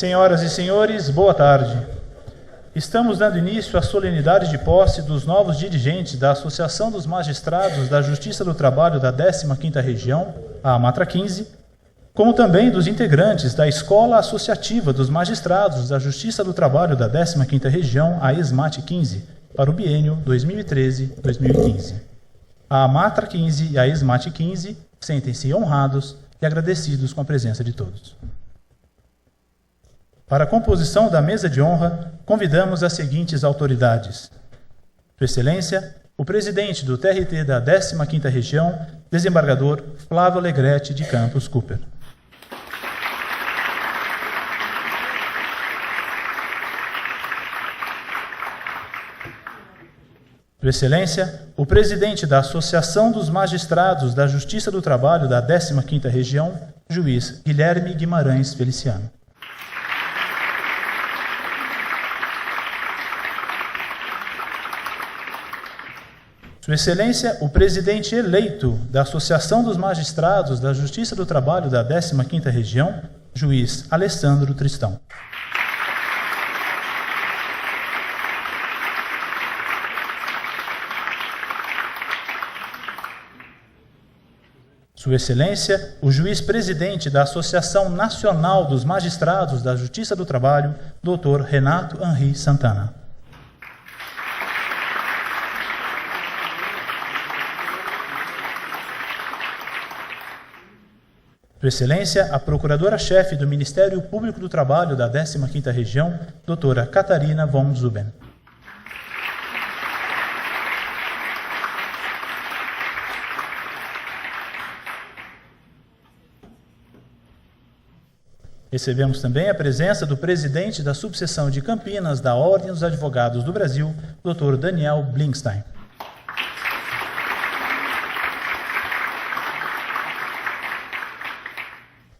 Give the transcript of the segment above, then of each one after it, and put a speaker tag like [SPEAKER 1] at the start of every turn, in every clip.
[SPEAKER 1] Senhoras e senhores, boa tarde. Estamos dando início à solenidade de posse dos novos dirigentes da Associação dos Magistrados da Justiça do Trabalho da 15ª Região, a AMATRA 15, como também dos integrantes da Escola Associativa dos Magistrados da Justiça do Trabalho da 15ª Região, a ESMAT 15, para o biênio 2013-2015. A AMATRA 15 e a ESMAT 15 sentem-se honrados e agradecidos com a presença de todos. Para a composição da mesa de honra, convidamos as seguintes autoridades. Sua Excelência, o presidente do TRT da 15ª Região, desembargador Flávio Alegrete de Campos Cooper. Sua Excelência, o presidente da Associação dos Magistrados da Justiça do Trabalho da 15ª Região, juiz Guilherme Guimarães Feliciano. Sua Excelência, o presidente eleito da Associação dos Magistrados da Justiça do Trabalho da 15ª Região, juiz Alessandro Tristão. Sua Excelência, o juiz-presidente da Associação Nacional dos Magistrados da Justiça do Trabalho, Dr. Renato Henri Santana. Sua Excelência, a Procuradora-Chefe do Ministério Público do Trabalho da 15ª Região, doutora Catarina von Zuben. Recebemos também a presença do presidente da subseção de Campinas da Ordem dos Advogados do Brasil, Dr. Daniel Blinkstein.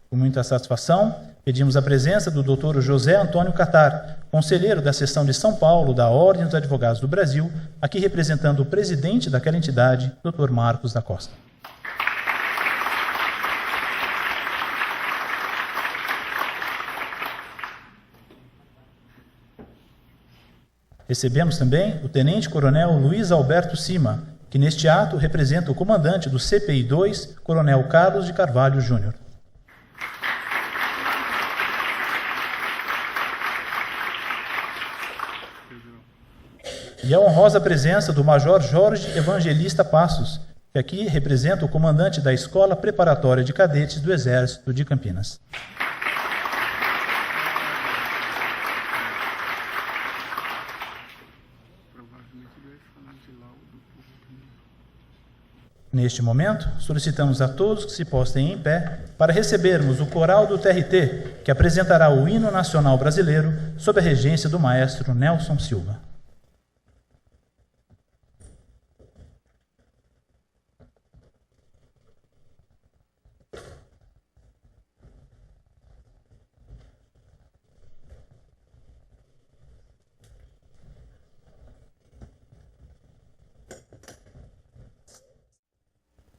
[SPEAKER 1] Com muita satisfação, pedimos a presença do Dr. José Antônio Catar, conselheiro da seção de São Paulo da Ordem dos Advogados do Brasil, aqui representando o presidente daquela entidade, Dr. Marcos da Costa. Recebemos também o tenente-coronel Luiz Alberto Cima, que neste ato representa o comandante do CPI 2, coronel Carlos de Carvalho Júnior. E a honrosa presença do Major Jorge Evangelista Passos, que aqui representa o comandante da Escola Preparatória de Cadetes do Exército de Campinas. Neste momento, solicitamos a todos que se postem em pé para recebermos o coral do TRT, que apresentará o hino nacional brasileiro sob a regência do maestro Nelson Silva.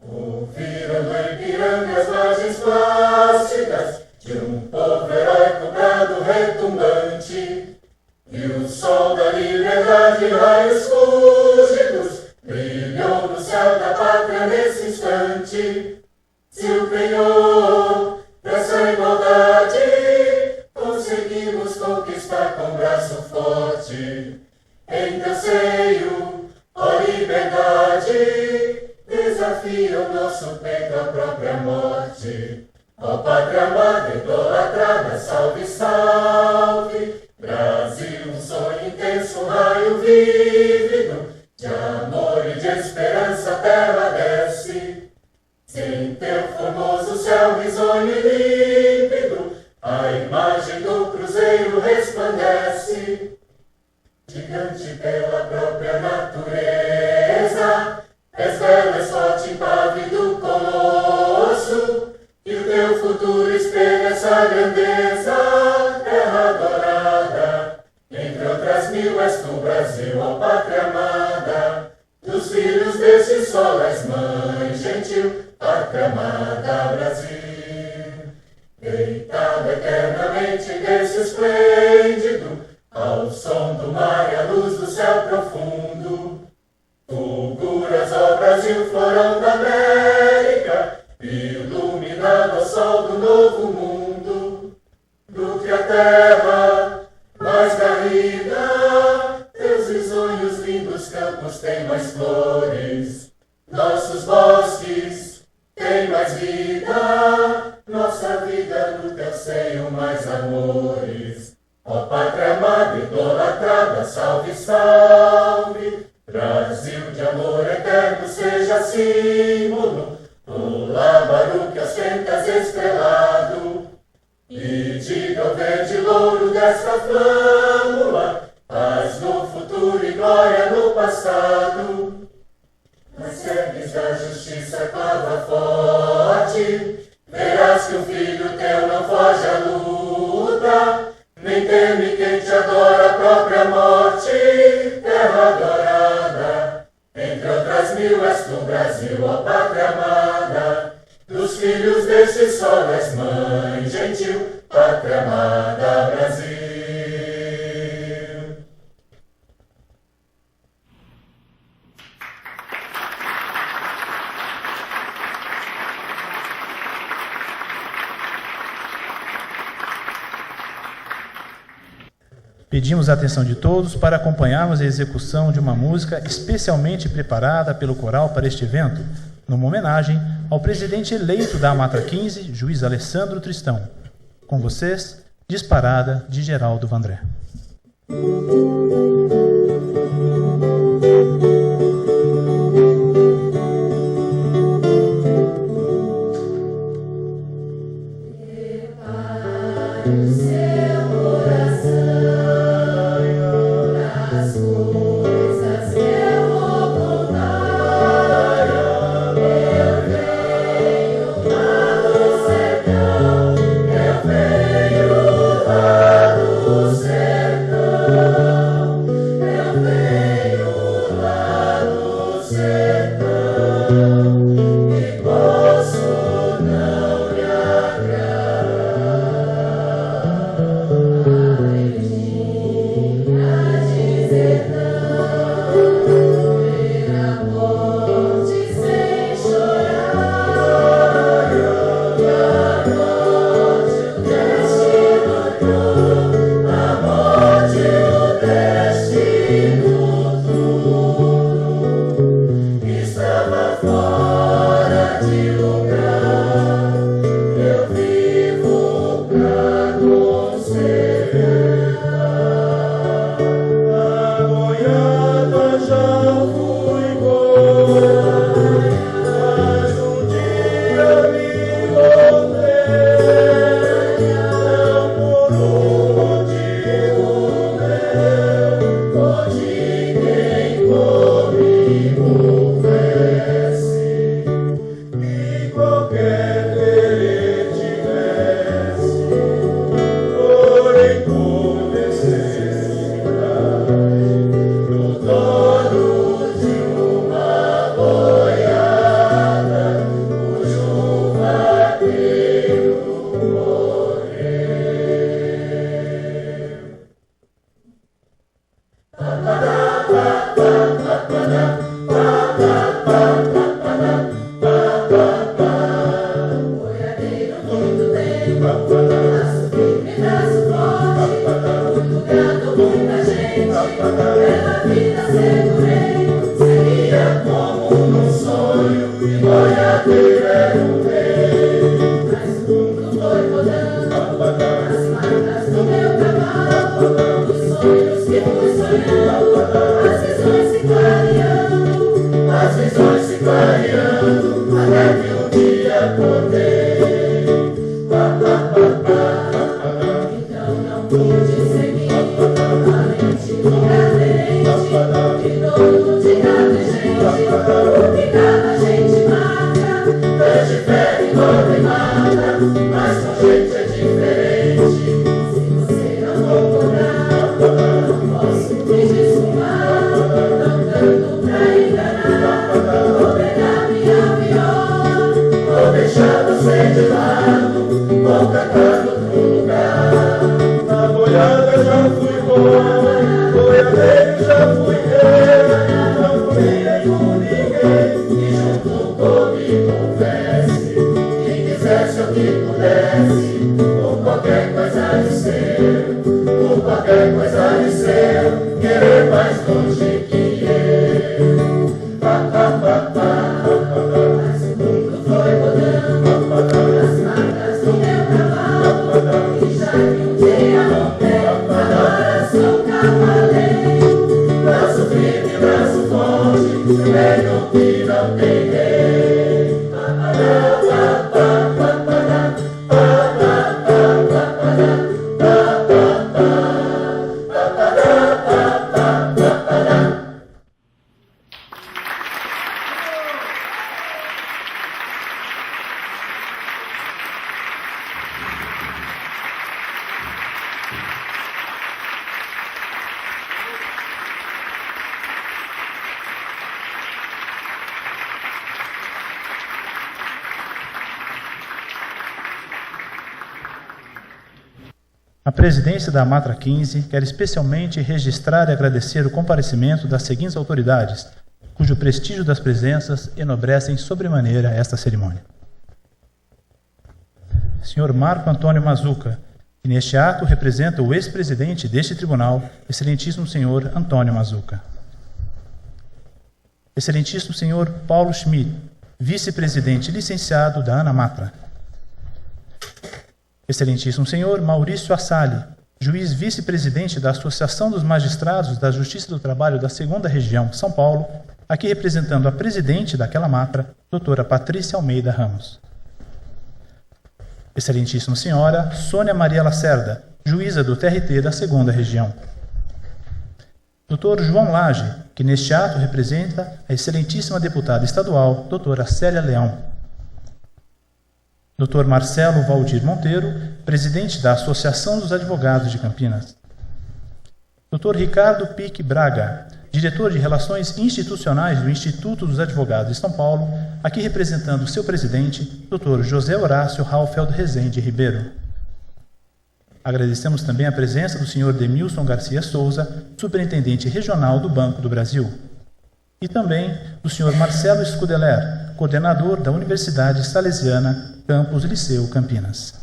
[SPEAKER 2] Ouviram em Ipiranga as margens plásticas de um povo heróico brado retumbante, e o sol da liberdade, raios fúlgidos, brilhou no céu da pátria nesse instante. Se o penhor dessa igualdade conseguimos conquistar com braço forte, em teu seio, ó liberdade, desafia o nosso peito à própria morte. Ó pátria amada, idolatrada, salve, salve. Brasil, um sonho intenso, um raio vívido, de amor e de esperança a terra desce. Sem teu formoso céu risonho e límpido, a imagem do cruzeiro resplandece. Gigante pela própria natureza, és belo, és forte, impávido colosso, e o teu futuro espelha essa grandeza. Terra adorada, entre outras mil és tu, Brasil, ó pátria amada. Dos filhos deste sol és mãe gentil, pátria amada, Brasil. Deitada eternamente desse esplêndido, ao som do mar e à luz do céu profundo. Fulguras ao Brasil, florão da América, iluminado ao sol do novo mundo. Do que a terra mais garrida, teus risonhos lindos campos têm mais flores. Nossos bosques têm mais vida, nossa vida no teu seio mais amores. Ó pátria amada, idolatrada, salve, salve. Brasil de amor eterno seja símbolo, Olá, Baruque, ostentas estrelado. E diga o verde louro desta flâmula, paz no futuro e glória no passado. Nas cernes da justiça clava forte, verás que o filho teu não foge à luta, nem teme quem te adora a própria morte. Terra adorada, entre outras mil és tu, Brasil, ó pátria amada. Dos filhos deste sol és mãe gentil, pátria amada, Brasil.
[SPEAKER 1] Pedimos a atenção de todos para acompanharmos a execução de uma música especialmente preparada pelo coral para este evento, numa homenagem ao presidente eleito da Amatra 15, juiz Alessandro Tristão. Com vocês, Disparada, de Geraldo Vandré.
[SPEAKER 2] Deixar você de lado, vou cantar outro lugar. coisa de ser, por qualquer coisa de ser, querer mais longe que eu. Mas o mundo foi rodando as marcas do meu cavalo, e já que um dia montei, agora sou cavaleiro. Braço firme, braço forte, velho que não tem rei.
[SPEAKER 1] A presidência da Amatra 15 quer especialmente registrar e agradecer o comparecimento das seguintes autoridades, cujo prestígio das presenças enobrecem sobremaneira esta cerimônia. Senhor Marco Antônio Mazuca, que neste ato representa o ex-presidente deste tribunal, excelentíssimo senhor Antônio Mazuca. Excelentíssimo senhor Paulo Schmidt, vice-presidente licenciado da ANAMATRA. Excelentíssimo senhor Maurício Assali, juiz vice-presidente da Associação dos Magistrados da Justiça do Trabalho da 2ª Região, São Paulo, aqui representando a presidente daquela matra, doutora Patrícia Almeida Ramos. Excelentíssima senhora Sônia Maria Lacerda, juíza do TRT da 2ª Região. Doutor João Lage, que neste ato representa a excelentíssima deputada estadual, doutora Célia Leão. Dr. Marcelo Valdir Monteiro, presidente da Associação dos Advogados de Campinas. Dr. Ricardo Pique Braga, diretor de Relações Institucionais do Instituto dos Advogados de São Paulo, aqui representando o seu presidente, Dr. José Horácio Raufeld Rezende Ribeiro. Agradecemos também a presença do Sr. Demilson Garcia Souza, superintendente regional do Banco do Brasil. E também do Sr. Marcelo Scudeler, coordenador da Universidade Salesiana, Campus Liceu Campinas.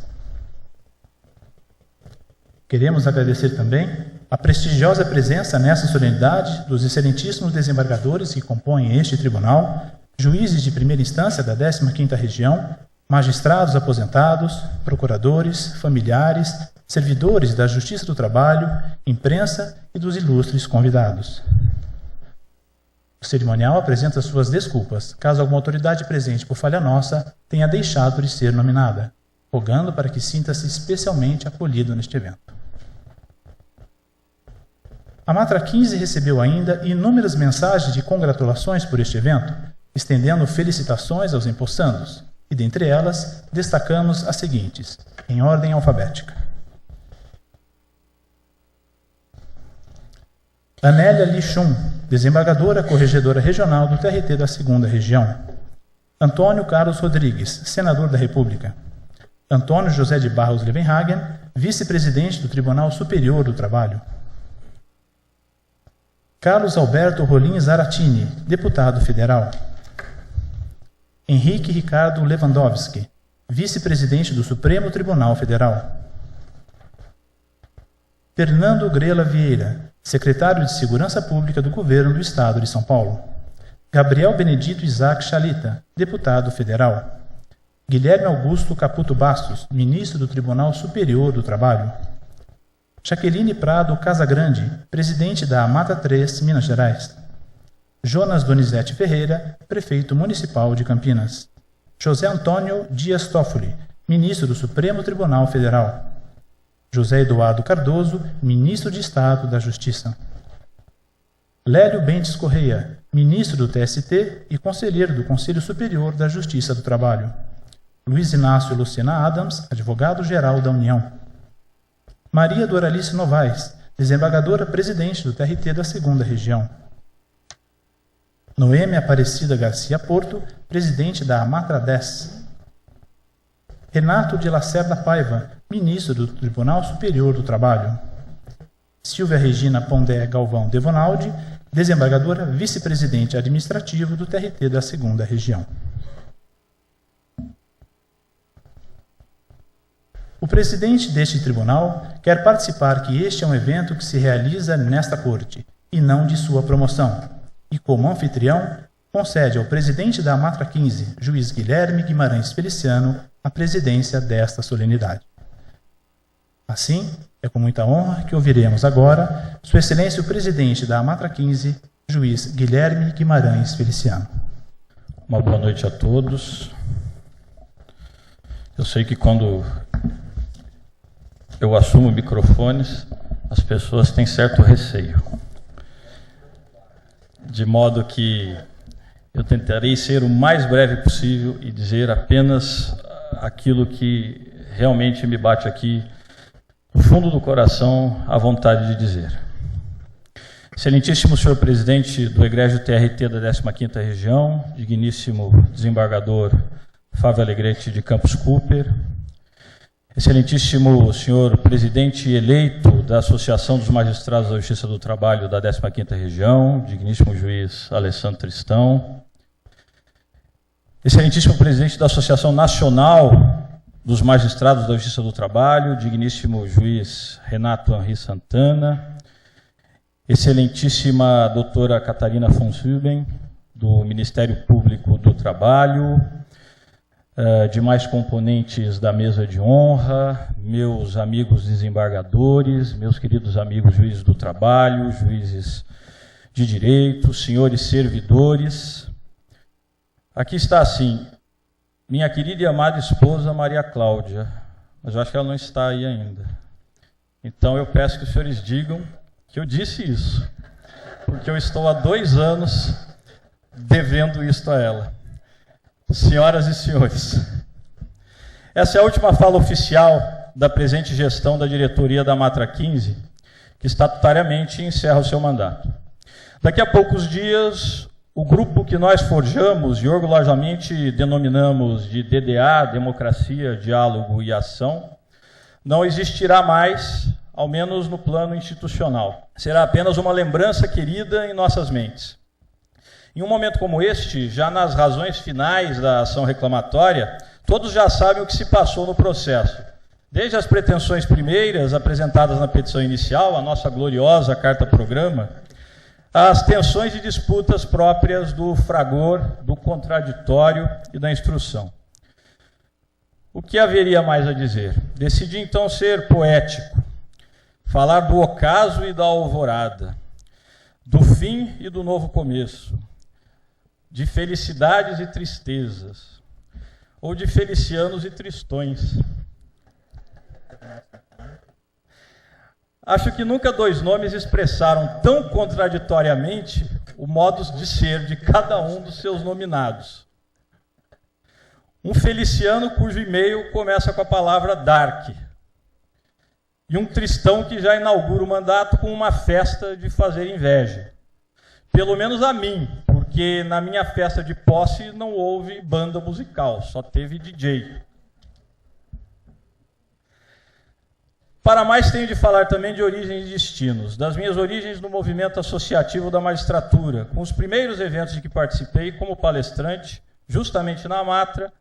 [SPEAKER 1] Queremos agradecer também a prestigiosa presença nessa solenidade dos excelentíssimos desembargadores que compõem este tribunal, juízes de primeira instância da 15ª Região, magistrados aposentados, procuradores, familiares, servidores da Justiça do Trabalho, imprensa e dos ilustres convidados. O cerimonial apresenta suas desculpas, caso alguma autoridade presente por falha nossa tenha deixado de ser nominada, rogando para que sinta-se especialmente acolhido neste evento. A Matra 15 recebeu ainda inúmeras mensagens de congratulações por este evento, estendendo felicitações aos empossandos, e dentre elas destacamos as seguintes, em ordem alfabética. Anélia Lichum, desembargadora corregedora regional do TRT da 2ª Região. Antônio Carlos Rodrigues, senador da República. Antônio José de Barros Levenhagen, vice-presidente do Tribunal Superior do Trabalho. Carlos Alberto Rolim Zaratini, deputado federal. Henrique Ricardo Lewandowski, vice-presidente do Supremo Tribunal Federal. Fernando Grela Vieira, secretário de Segurança Pública do Governo do Estado de São Paulo. Gabriel Benedito Isaac Chalita, deputado federal. Guilherme Augusto Caputo Bastos, ministro do Tribunal Superior do Trabalho. Jaqueline Prado Casagrande, presidente da Amatra 3, Minas Gerais. Jonas Donizete Ferreira, prefeito municipal de Campinas. José Antônio Dias Toffoli, ministro do Supremo Tribunal Federal. José Eduardo Cardoso, ministro de Estado da Justiça. Lélio Bentes Correia, ministro do TST e conselheiro do Conselho Superior da Justiça do Trabalho. Luiz Inácio Lucena Adams, advogado-geral da União. Maria Doralice Novaes, desembargadora presidente do TRT da 2ª Região. Noêmia Aparecida Garcia Porto, presidente da Amatra 10. Renato de Lacerda Paiva, ministro do Tribunal Superior do Trabalho. Silvia Regina Pondé Galvão Devonaldi, desembargadora vice-presidente administrativo do TRT da 2ª Região. O presidente deste tribunal quer participar que este é um evento que se realiza nesta corte, e não de sua promoção, e como anfitrião, concede ao presidente da Amatra 15, juiz Guilherme Guimarães Feliciano, a presidência desta solenidade. Assim, é com muita honra que ouviremos agora Sua Excelência o presidente da Amatra 15, juiz Guilherme Guimarães Feliciano.
[SPEAKER 3] Uma boa noite a todos. Eu sei que quando eu assumo microfones, as pessoas têm certo receio. De modo que eu tentarei ser o mais breve possível e dizer apenas aquilo que realmente me bate aqui no fundo do coração a vontade de dizer. Excelentíssimo senhor presidente do Egrégio TRT da 15ª Região, digníssimo desembargador Fábio Alegrete de Campos Cooper, excelentíssimo senhor presidente eleito da Associação dos Magistrados da Justiça do Trabalho da 15ª Região, digníssimo juiz Alessandro Tristão, excelentíssimo presidente da Associação Nacional dos Magistrados da Justiça do Trabalho, digníssimo juiz Renato Henri Santana, excelentíssima doutora Catarina von Süben, do Ministério Público do Trabalho, demais componentes da mesa de honra, meus amigos desembargadores, meus queridos amigos juízes do trabalho, juízes de direito, senhores servidores. Aqui está assim, minha querida e amada esposa Maria Cláudia, mas eu acho que ela não está aí ainda. Então eu peço que os senhores digam que eu disse isso, porque eu estou há 2 anos devendo isto a ela. Senhoras e senhores, essa é a última fala oficial da presente gestão da diretoria da Amatra 15, que estatutariamente encerra o seu mandato. Daqui a poucos dias, o grupo que nós forjamos e orgulhosamente denominamos de DDA, Democracia, Diálogo e Ação, não existirá mais, ao menos no plano institucional. Será apenas uma lembrança querida em nossas mentes. Em um momento como este, já nas razões finais da ação reclamatória, todos já sabem o que se passou no processo. Desde as pretensões primeiras apresentadas na petição inicial, a nossa gloriosa carta-programa, às tensões e disputas próprias do fragor, do contraditório e da instrução. O que haveria mais a dizer? Decidi então ser poético, falar do ocaso e da alvorada, do fim e do novo começo, de felicidades e tristezas, ou de felicianos e tristões. Acho que nunca 2 nomes expressaram tão contraditoriamente o modo de ser de cada um dos seus nominados. Um feliciano cujo e-mail começa com a palavra dark, e um tristão que já inaugura o mandato com uma festa de fazer inveja. Pelo menos a mim, porque na minha festa de posse não houve banda musical, só teve DJ. Para mais, tenho de falar também de origens e destinos, das minhas origens no movimento associativo da magistratura, com os primeiros eventos de que participei como palestrante, justamente na Amatra,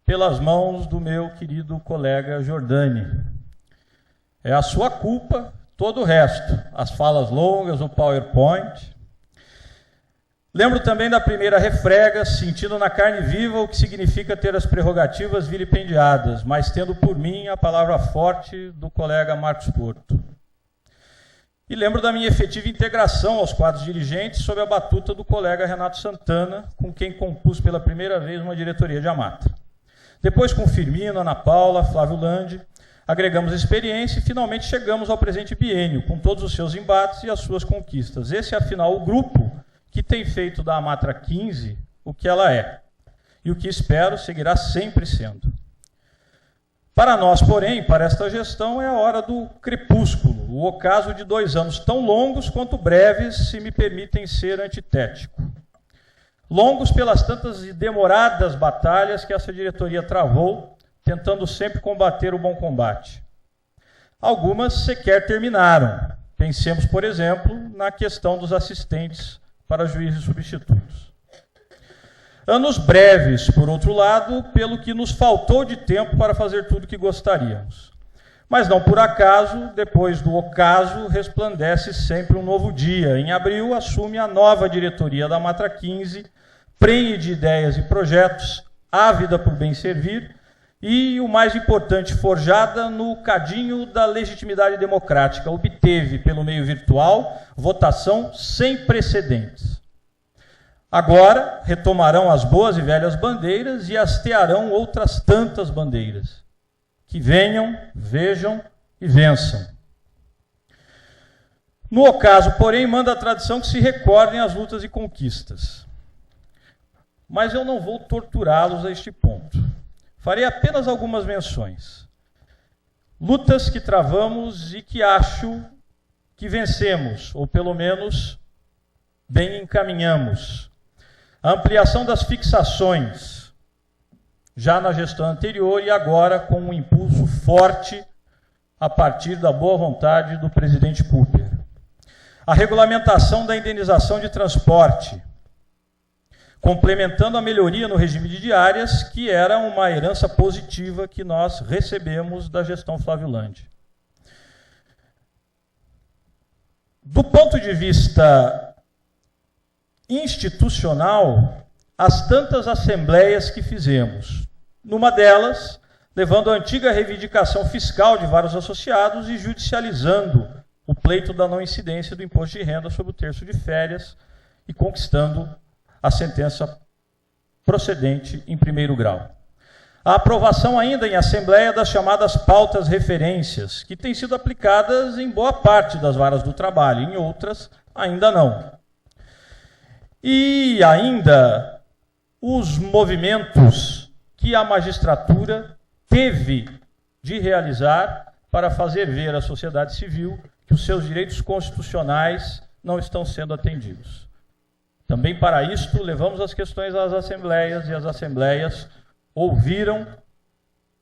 [SPEAKER 3] pelas mãos do meu querido colega Jordani. É a sua culpa todo o resto, as falas longas, o PowerPoint. Lembro também da primeira refrega, sentindo na carne viva o que significa ter as prerrogativas vilipendiadas, mas tendo por mim a palavra forte do colega Marcos Porto. E lembro da minha efetiva integração aos quadros dirigentes sob a batuta do colega Renato Santana, com quem compus pela primeira vez uma diretoria de Amatra. Depois com Firmino, Ana Paula, Flávio Landi, agregamos experiência e finalmente chegamos ao presente biênio, com todos os seus embates e as suas conquistas. Esse é, afinal, o grupo que tem feito da Amatra 15 o que ela é, e o que espero seguirá sempre sendo. Para nós, porém, para esta gestão, é a hora do crepúsculo, o ocaso de 2 anos tão longos quanto breves, se me permitem ser antitético. Longos pelas tantas e demoradas batalhas que essa diretoria travou, tentando sempre combater o bom combate. Algumas sequer terminaram. Pensemos, por exemplo, na questão dos assistentes para juízes substitutos. Anos breves, por outro lado, pelo que nos faltou de tempo para fazer tudo o que gostaríamos. Mas não por acaso, depois do ocaso, resplandece sempre um novo dia. Em abril, assume a nova diretoria da Matra 15, prenhe de ideias e projetos, ávida por bem servir, e, o mais importante, forjada no cadinho da legitimidade democrática. Obteve, pelo meio virtual, votação sem precedentes. Agora, retomarão as boas e velhas bandeiras e hastearão outras tantas bandeiras. Que venham, vejam e vençam. No ocaso, porém, manda a tradição que se recordem as lutas e conquistas. Mas eu não vou torturá-los a este ponto. Farei apenas algumas menções. Lutas que travamos e que acho que vencemos, ou pelo menos bem encaminhamos. A ampliação das fixações, já na gestão anterior e agora com um impulso forte a partir da boa vontade do presidente Cooper. A regulamentação da indenização de transporte, complementando a melhoria no regime de diárias, que era uma herança positiva que nós recebemos da gestão Flávio Landi. Do ponto de vista institucional, as tantas assembleias que fizemos. Numa delas, levando a antiga reivindicação fiscal de vários associados e judicializando o pleito da não incidência do imposto de renda sobre o terço de férias e conquistando a sentença procedente em primeiro grau. A aprovação ainda em assembleia das chamadas pautas referências, que têm sido aplicadas em boa parte das varas do trabalho, em outras ainda não. E ainda os movimentos que a magistratura teve de realizar para fazer ver à sociedade civil que os seus direitos constitucionais não estão sendo atendidos. Também para isto, levamos as questões às assembleias, e as assembleias ouviram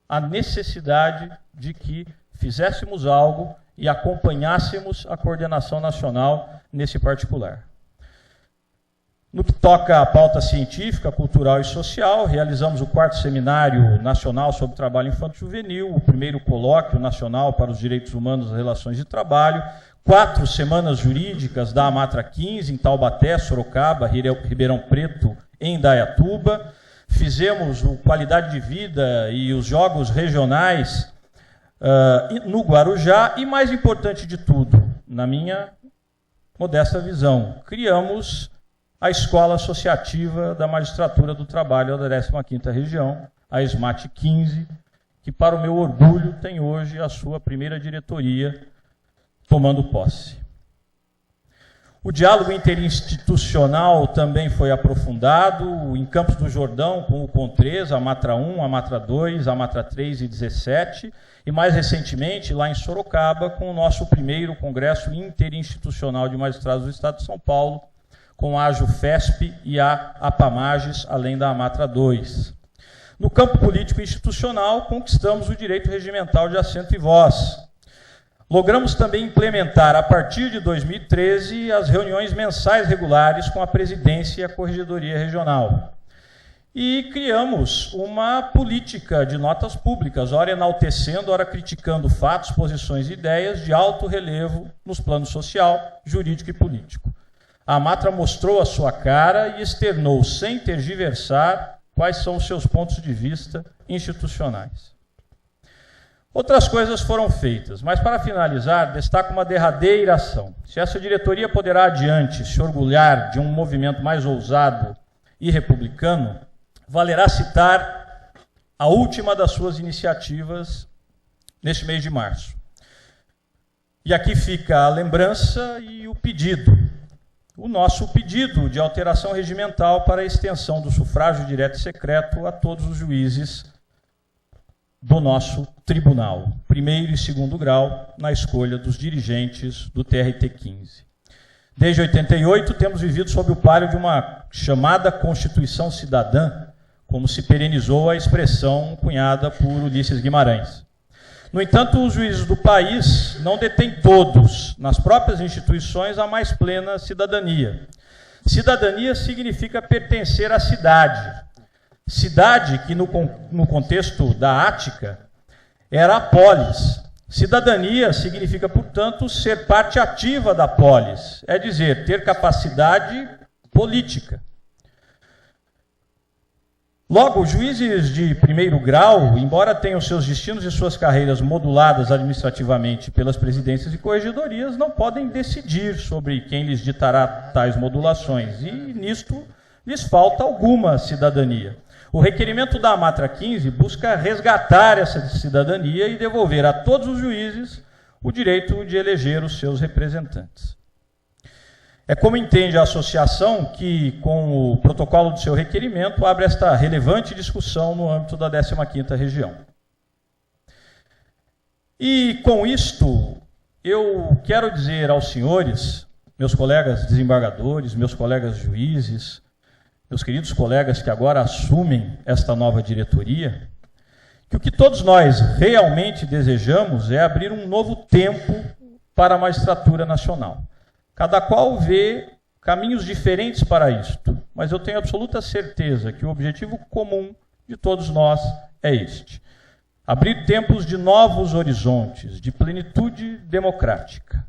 [SPEAKER 3] a necessidade de que fizéssemos algo e acompanhássemos a coordenação nacional nesse particular. No que toca à pauta científica, cultural e social, realizamos o 4º Seminário Nacional sobre Trabalho Infanto-Juvenil, o 1º Colóquio Nacional para os Direitos Humanos e Relações de Trabalho, 4 semanas jurídicas da Amatra 15, em Taubaté, Sorocaba, Ribeirão Preto, em Indaiatuba. Fizemos o Qualidade de Vida e os Jogos Regionais no Guarujá. E, mais importante de tudo, na minha modesta visão, criamos a Escola Associativa da Magistratura do Trabalho da 15ª Região, a SMAT 15, que, para o meu orgulho, tem hoje a sua primeira diretoria tomando posse. O diálogo interinstitucional também foi aprofundado em Campos do Jordão, com o CONTRES, a Matra 1, a Matra 2, a Matra 3 e 17, e mais recentemente, lá em Sorocaba, com o nosso primeiro Congresso Interinstitucional de Magistrados do Estado de São Paulo, com a AJUFESP e a APAMAGES, além da Amatra 2. No campo político e institucional, conquistamos o direito regimental de assento e voz. Logramos também implementar, a partir de 2013, as reuniões mensais regulares com a presidência e a corregedoria regional. E criamos uma política de notas públicas, ora enaltecendo, ora criticando fatos, posições e ideias de alto relevo nos planos social, jurídico e político. A Amatra mostrou a sua cara e externou, sem tergiversar, quais são os seus pontos de vista institucionais. Outras coisas foram feitas, mas para finalizar, destaco uma derradeira ação. Se essa diretoria poderá adiante se orgulhar de um movimento mais ousado e republicano, valerá citar a última das suas iniciativas neste mês de março. E aqui fica a lembrança e o pedido. O nosso pedido de alteração regimental para a extensão do sufrágio direto e secreto a todos os juízes do nosso tribunal, 1º e 2º grau, na escolha dos dirigentes do TRT-15. Desde 88, temos vivido sob o pálio de uma chamada Constituição Cidadã, como se perenizou a expressão cunhada por Ulisses Guimarães. No entanto, os juízes do país não detêm todos, nas próprias instituições, a mais plena cidadania. Cidadania significa pertencer à cidade. Cidade que, no contexto da Ática, era a polis, Cidadania significa, portanto, ser parte ativa da polis, é dizer, ter capacidade política. Logo, os juízes de primeiro grau, embora tenham seus destinos e suas carreiras moduladas administrativamente pelas presidências e corregedorias, não podem decidir sobre quem lhes ditará tais modulações, e nisto lhes falta alguma cidadania. O requerimento da Amatra 15 busca resgatar essa cidadania e devolver a todos os juízes o direito de eleger os seus representantes. É como entende a associação que, com o protocolo do seu requerimento, abre esta relevante discussão no âmbito da 15ª região. E, com isto, eu quero dizer aos senhores, meus colegas desembargadores, meus colegas juízes, meus queridos colegas que agora assumem esta nova diretoria, que o que todos nós realmente desejamos é abrir um novo tempo para a magistratura nacional. Cada qual vê caminhos diferentes para isto, mas eu tenho absoluta certeza que o objetivo comum de todos nós é este: abrir tempos de novos horizontes, de plenitude democrática.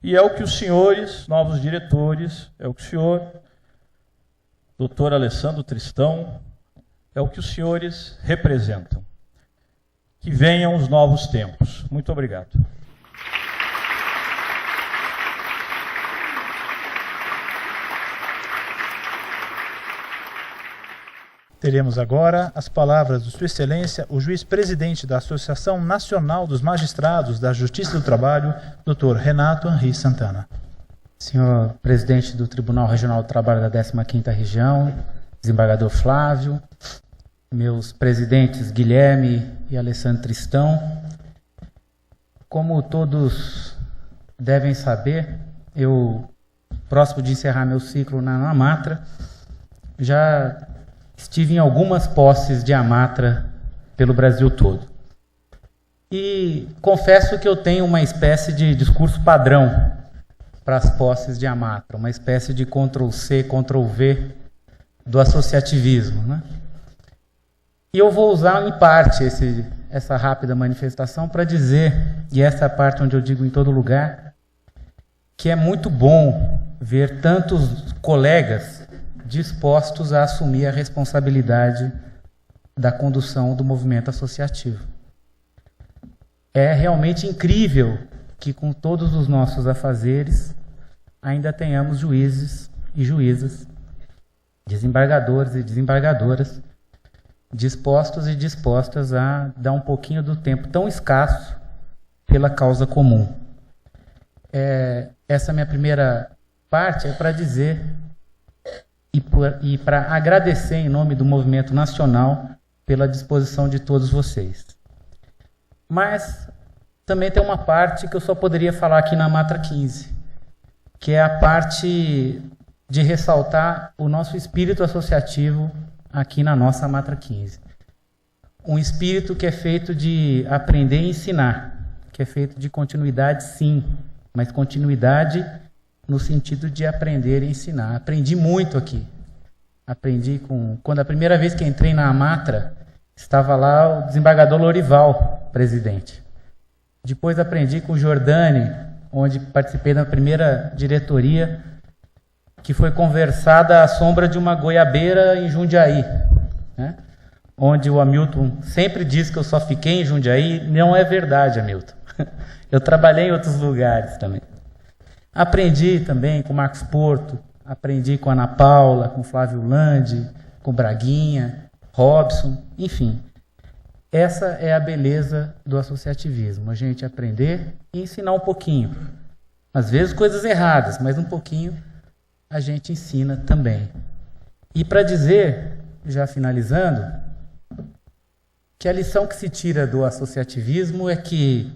[SPEAKER 3] E é o que os senhores, novos diretores, é o que o senhor, doutor Alessandro Tristão, é o que os senhores representam. Que venham os novos tempos. Muito obrigado.
[SPEAKER 1] Teremos agora as palavras de Sua Excelência, o juiz-presidente da Associação Nacional dos Magistrados da Justiça do Trabalho, Dr. Renato Henri Santana.
[SPEAKER 4] Senhor presidente do Tribunal Regional do Trabalho da 15ª Região, desembargador Flávio, meus presidentes Guilherme e Alessandro Tristão, como todos devem saber, eu, próximo de encerrar meu ciclo na Amatra, já estive em algumas posses de Amatra pelo Brasil todo. E confesso que eu tenho uma espécie de discurso padrão para as posses de Amatra, uma espécie de Ctrl+C, Ctrl+V do associativismo, né? E eu vou usar em parte essa rápida manifestação para dizer, e essa é a parte onde eu digo em todo lugar, que é muito bom ver tantos colegas dispostos a assumir a responsabilidade da condução do movimento associativo. É realmente incrível que, com todos os nossos afazeres, ainda tenhamos juízes e juízas, desembargadores e desembargadoras, dispostos e dispostas a dar um pouquinho do tempo tão escasso pela causa comum. Essa minha primeira parte é para dizer e para agradecer em nome do movimento nacional pela disposição de todos vocês. Mas também tem uma parte que eu só poderia falar aqui na Amatra 15, que é a parte de ressaltar o nosso espírito associativo aqui na nossa Amatra 15. Um espírito que é feito de aprender e ensinar, que é feito de continuidade, sim, mas continuidade no sentido de aprender e ensinar. Aprendi muito aqui. Quando a primeira vez que entrei na Amatra, estava lá o desembargador Lorival, presidente. Depois aprendi com o Jordani, onde participei da primeira diretoria, que foi conversada à sombra de uma goiabeira em Jundiaí, né? Onde o Hamilton sempre diz que eu só fiquei em Jundiaí. Não é verdade, Hamilton. Eu trabalhei em outros lugares também. Aprendi também com o Marcos Porto, aprendi com a Ana Paula, com o Flávio Landi, com o Braguinha, Robson, enfim. Essa é a beleza do associativismo, a gente aprender e ensinar um pouquinho. Às vezes coisas erradas, mas um pouquinho a gente ensina também. E para dizer, já finalizando, que a lição que se tira do associativismo é que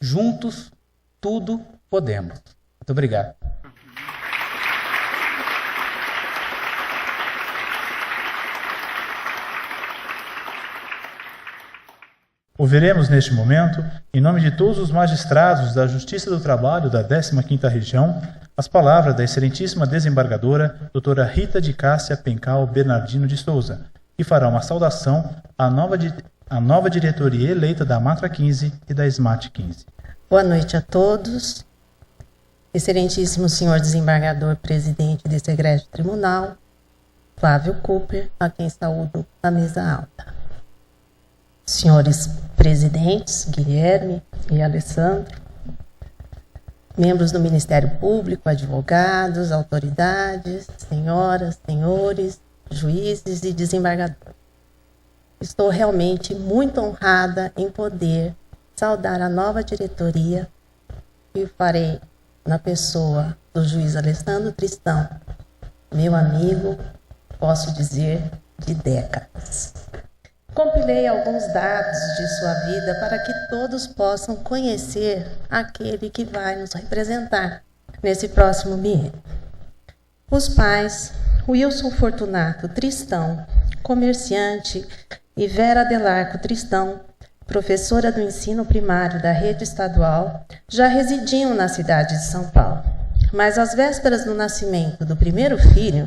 [SPEAKER 4] juntos tudo podemos. Muito obrigado.
[SPEAKER 1] Ouviremos neste momento, em nome de todos os magistrados da Justiça do Trabalho da 15ª Região, as palavras da excelentíssima desembargadora, doutora Rita de Cássia Pencal Bernardino de Souza, que fará uma saudação à a nova diretoria eleita da Matra 15 e da SMAT 15.
[SPEAKER 5] Boa noite a todos. Excelentíssimo senhor desembargador presidente desse egrégio tribunal, Flávio Cooper, a quem saúdo na mesa alta. Senhores presidentes, Guilherme e Alessandro, membros do Ministério Público, advogados, autoridades, senhoras, senhores, juízes e desembargadores. Estou realmente muito honrada em poder saudar a nova diretoria e farei na pessoa do juiz Alessandro Tristão, meu amigo, posso dizer, de décadas. Compilei alguns dados de sua vida para que todos possam conhecer aquele que vai nos representar nesse próximo biênio. Os pais, Wilson Fortunato Tristão, comerciante, e Vera Delarco Tristão, professora do ensino primário da rede estadual, já residiam na cidade de São Paulo. Mas às vésperas do nascimento do primeiro filho,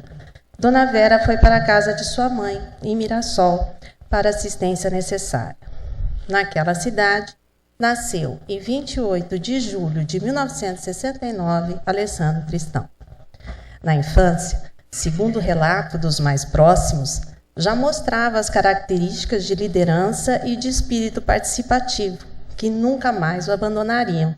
[SPEAKER 5] Dona Vera foi para a casa de sua mãe, em Mirassol, para assistência necessária. Naquela cidade, nasceu, em 28 de julho de 1969, Alessandro Tristão. Na infância, segundo o relato dos mais próximos, já mostrava as características de liderança e de espírito participativo, que nunca mais o abandonariam.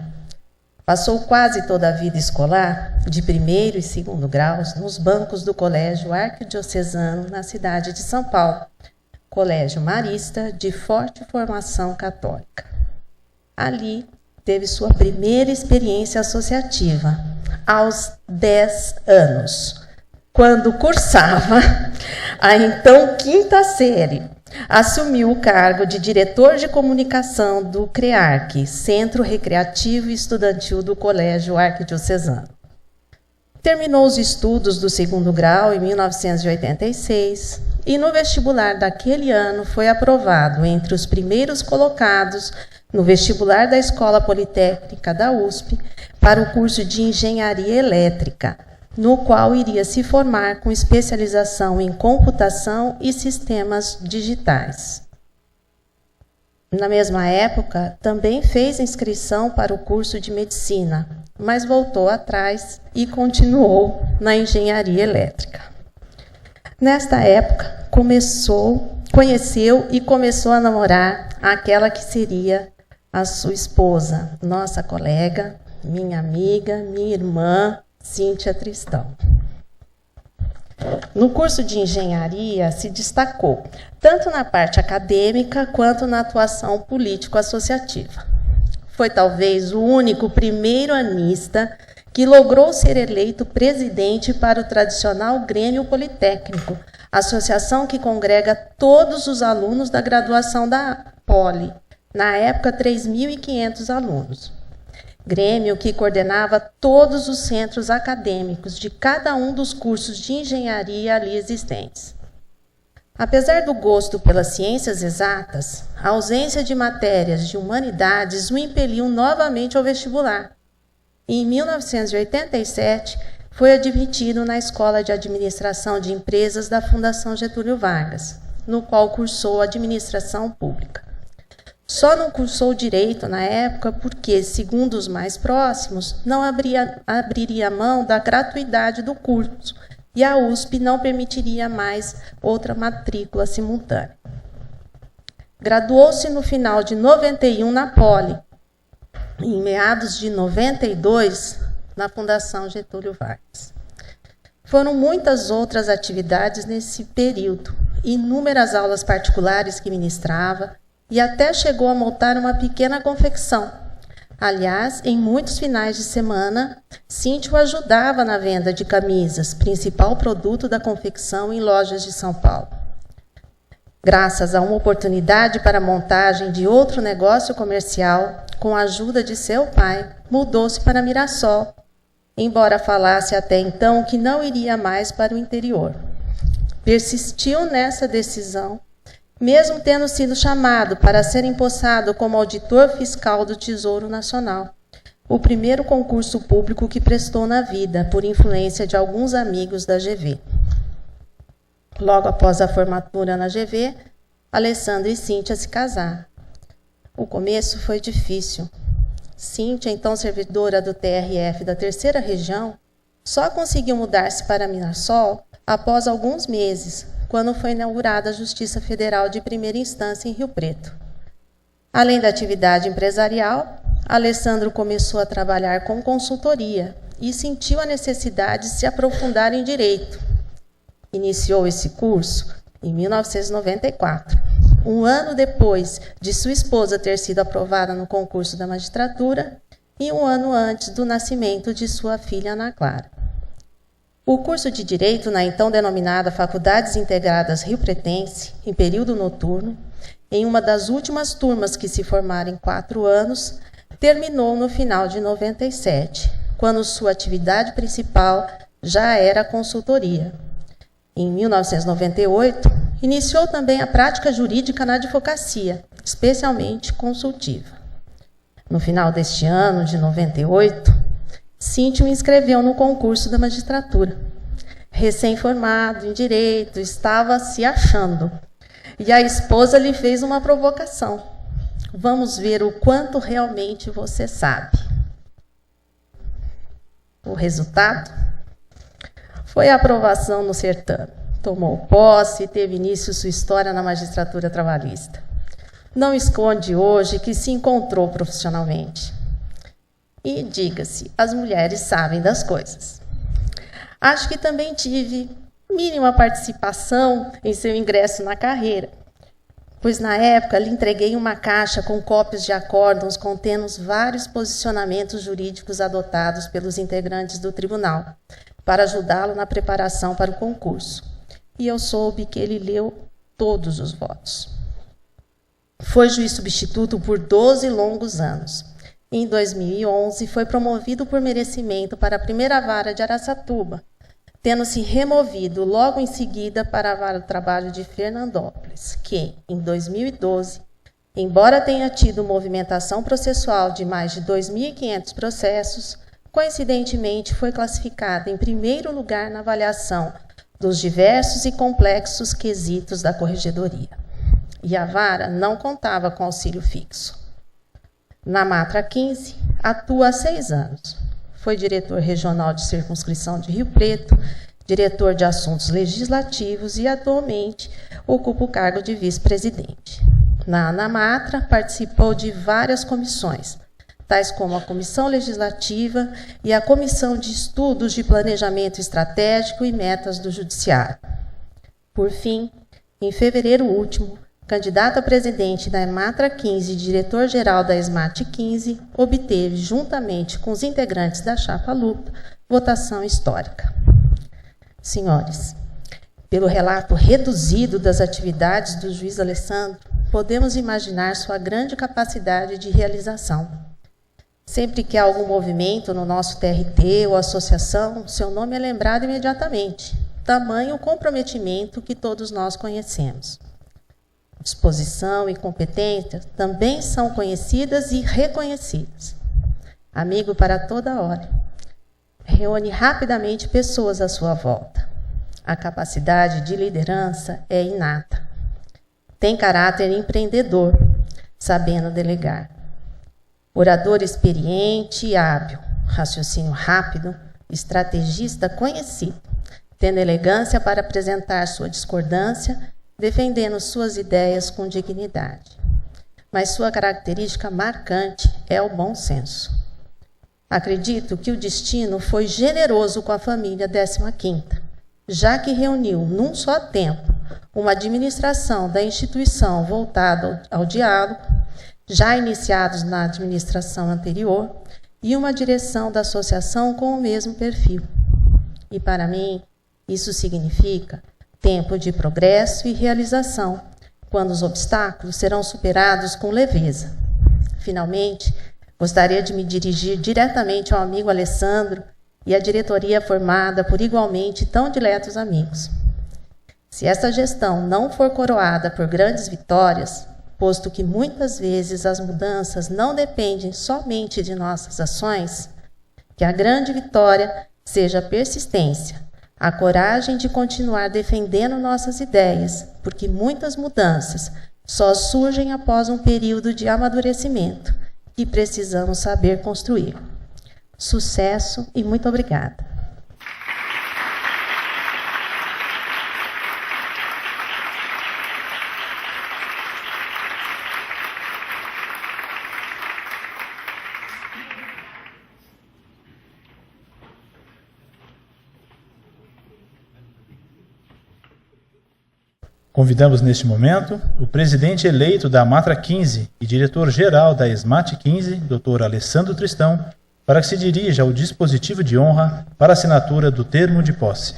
[SPEAKER 5] Passou quase toda a vida escolar, de primeiro e segundo graus, nos bancos do Colégio Arquidiocesano, na cidade de São Paulo, colégio marista de forte formação católica. Ali, teve sua primeira experiência associativa, aos 10 anos, quando cursava a então quinta série. Assumiu o cargo de diretor de comunicação do CREARC, Centro Recreativo e Estudantil do Colégio Arquidiocesano. Terminou os estudos do segundo grau em 1986 e no vestibular daquele ano foi aprovado entre os primeiros colocados no vestibular da Escola Politécnica da USP para o curso de Engenharia Elétrica, no qual iria se formar com especialização em computação e sistemas digitais. Na mesma época, também fez inscrição para o curso de medicina, mas voltou atrás e continuou na engenharia elétrica. Nesta época, conheceu e começou a namorar aquela que seria a sua esposa, nossa colega, minha amiga, minha irmã, Cíntia Tristão. No curso de engenharia se destacou, tanto na parte acadêmica quanto na atuação político-associativa. Foi talvez o único primeiro-anista que logrou ser eleito presidente para o tradicional Grêmio Politécnico, associação que congrega todos os alunos da graduação da Poli, na época 3.500 alunos. Grêmio que coordenava todos os centros acadêmicos de cada um dos cursos de engenharia ali existentes. Apesar do gosto pelas ciências exatas, a ausência de matérias de humanidades o impeliu novamente ao vestibular. E, em 1987, foi admitido na Escola de Administração de Empresas da Fundação Getúlio Vargas, no qual cursou Administração Pública. Só não cursou Direito na época porque, segundo os mais próximos, não abriria mão da gratuidade do curso e a USP não permitiria mais outra matrícula simultânea. Graduou-se no final de 91 na Poli, em meados de 92 na Fundação Getúlio Vargas. Foram muitas outras atividades nesse período, inúmeras aulas particulares que ministrava, e até chegou a montar uma pequena confecção. Aliás, em muitos finais de semana, Cíntia o ajudava na venda de camisas, principal produto da confecção em lojas de São Paulo. Graças a uma oportunidade para a montagem de outro negócio comercial, com a ajuda de seu pai, mudou-se para Mirassol, embora falasse até então que não iria mais para o interior. Persistiu nessa decisão, mesmo tendo sido chamado para ser empossado como auditor fiscal do Tesouro Nacional, o primeiro concurso público que prestou na vida, por influência de alguns amigos da GV. Logo após a formatura na GV, Alessandro e Cíntia se casaram. O começo foi difícil. Cíntia, então servidora do TRF da 3ª Região, só conseguiu mudar-se para Mirassol após alguns meses, quando foi inaugurada a Justiça Federal de Primeira Instância em Rio Preto. Além da atividade empresarial, Alessandro começou a trabalhar com consultoria e sentiu a necessidade de se aprofundar em direito. Iniciou esse curso em 1994, um ano depois de sua esposa ter sido aprovada no concurso da magistratura e um ano antes do nascimento de sua filha Ana Clara. O curso de Direito na então denominada Faculdades Integradas Rio Pretense, em período noturno, em uma das últimas turmas que se formaram em 4 anos, terminou no final de 97, quando sua atividade principal já era a consultoria. Em 1998, iniciou também a prática jurídica na advocacia, especialmente consultiva. No final deste ano, de 98, Cíntia o inscreveu no concurso da magistratura. Recém-formado em direito, estava se achando. E a esposa lhe fez uma provocação. Vamos ver o quanto realmente você sabe. O resultado foi a aprovação no certame. Tomou posse e teve início sua história na magistratura trabalhista. Não esconde hoje que se encontrou profissionalmente. E, diga-se, as mulheres sabem das coisas. Acho que também tive mínima participação em seu ingresso na carreira, pois na época lhe entreguei uma caixa com cópias de acórdãos contendo os vários posicionamentos jurídicos adotados pelos integrantes do tribunal, para ajudá-lo na preparação para o concurso. E eu soube que ele leu todos os votos. Foi juiz substituto por 12 longos anos. Em 2011, foi promovido por merecimento para a primeira vara de Araçatuba, tendo se removido logo em seguida para a vara do trabalho de Fernandópolis, que, em 2012, embora tenha tido movimentação processual de mais de 2.500 processos, coincidentemente foi classificada em primeiro lugar na avaliação dos diversos e complexos quesitos da corregedoria. E a vara não contava com auxílio fixo. Na Matra 15, atua há 6 anos. Foi diretor regional de circunscrição de Rio Preto, diretor de assuntos legislativos e atualmente ocupa o cargo de vice-presidente. Na Anamatra, participou de várias comissões, tais como a Comissão Legislativa e a Comissão de Estudos de Planejamento Estratégico e Metas do Judiciário. Por fim, em fevereiro último, candidato a presidente da Ematra 15 e diretor-geral da ESMAT 15, obteve, juntamente com os integrantes da Chapa Luta, votação histórica. Senhores, pelo relato reduzido das atividades do juiz Alessandro, podemos imaginar sua grande capacidade de realização. Sempre que há algum movimento no nosso TRT ou associação, seu nome é lembrado imediatamente, tamanho o comprometimento que todos nós conhecemos. Disposição e competência também são conhecidas e reconhecidas. Amigo para toda hora. Reúne rapidamente pessoas à sua volta. A capacidade de liderança é inata. Tem caráter empreendedor, sabendo delegar. Orador experiente e hábil, raciocínio rápido, estrategista conhecido, tendo elegância para apresentar sua discordância, defendendo suas ideias com dignidade. Mas sua característica marcante é o bom senso. Acredito que o destino foi generoso com a família 15ª, já que reuniu num só tempo uma administração da instituição voltada ao diálogo, já iniciados na administração anterior, e uma direção da associação com o mesmo perfil. E para mim, isso significa tempo de progresso e realização, quando os obstáculos serão superados com leveza. Finalmente, gostaria de me dirigir diretamente ao amigo Alessandro e à diretoria formada por igualmente tão diletos amigos. Se esta gestão não for coroada por grandes vitórias, posto que muitas vezes as mudanças não dependem somente de nossas ações, que a grande vitória seja a persistência, a coragem de continuar defendendo nossas ideias, porque muitas mudanças só surgem após um período de amadurecimento que precisamos saber construir. Sucesso e muito obrigada.
[SPEAKER 1] Convidamos neste momento o presidente eleito da Matra 15 e diretor-geral da ESMAT 15, Dr. Alessandro Tristão, para que se dirija ao dispositivo de honra para assinatura do termo de posse.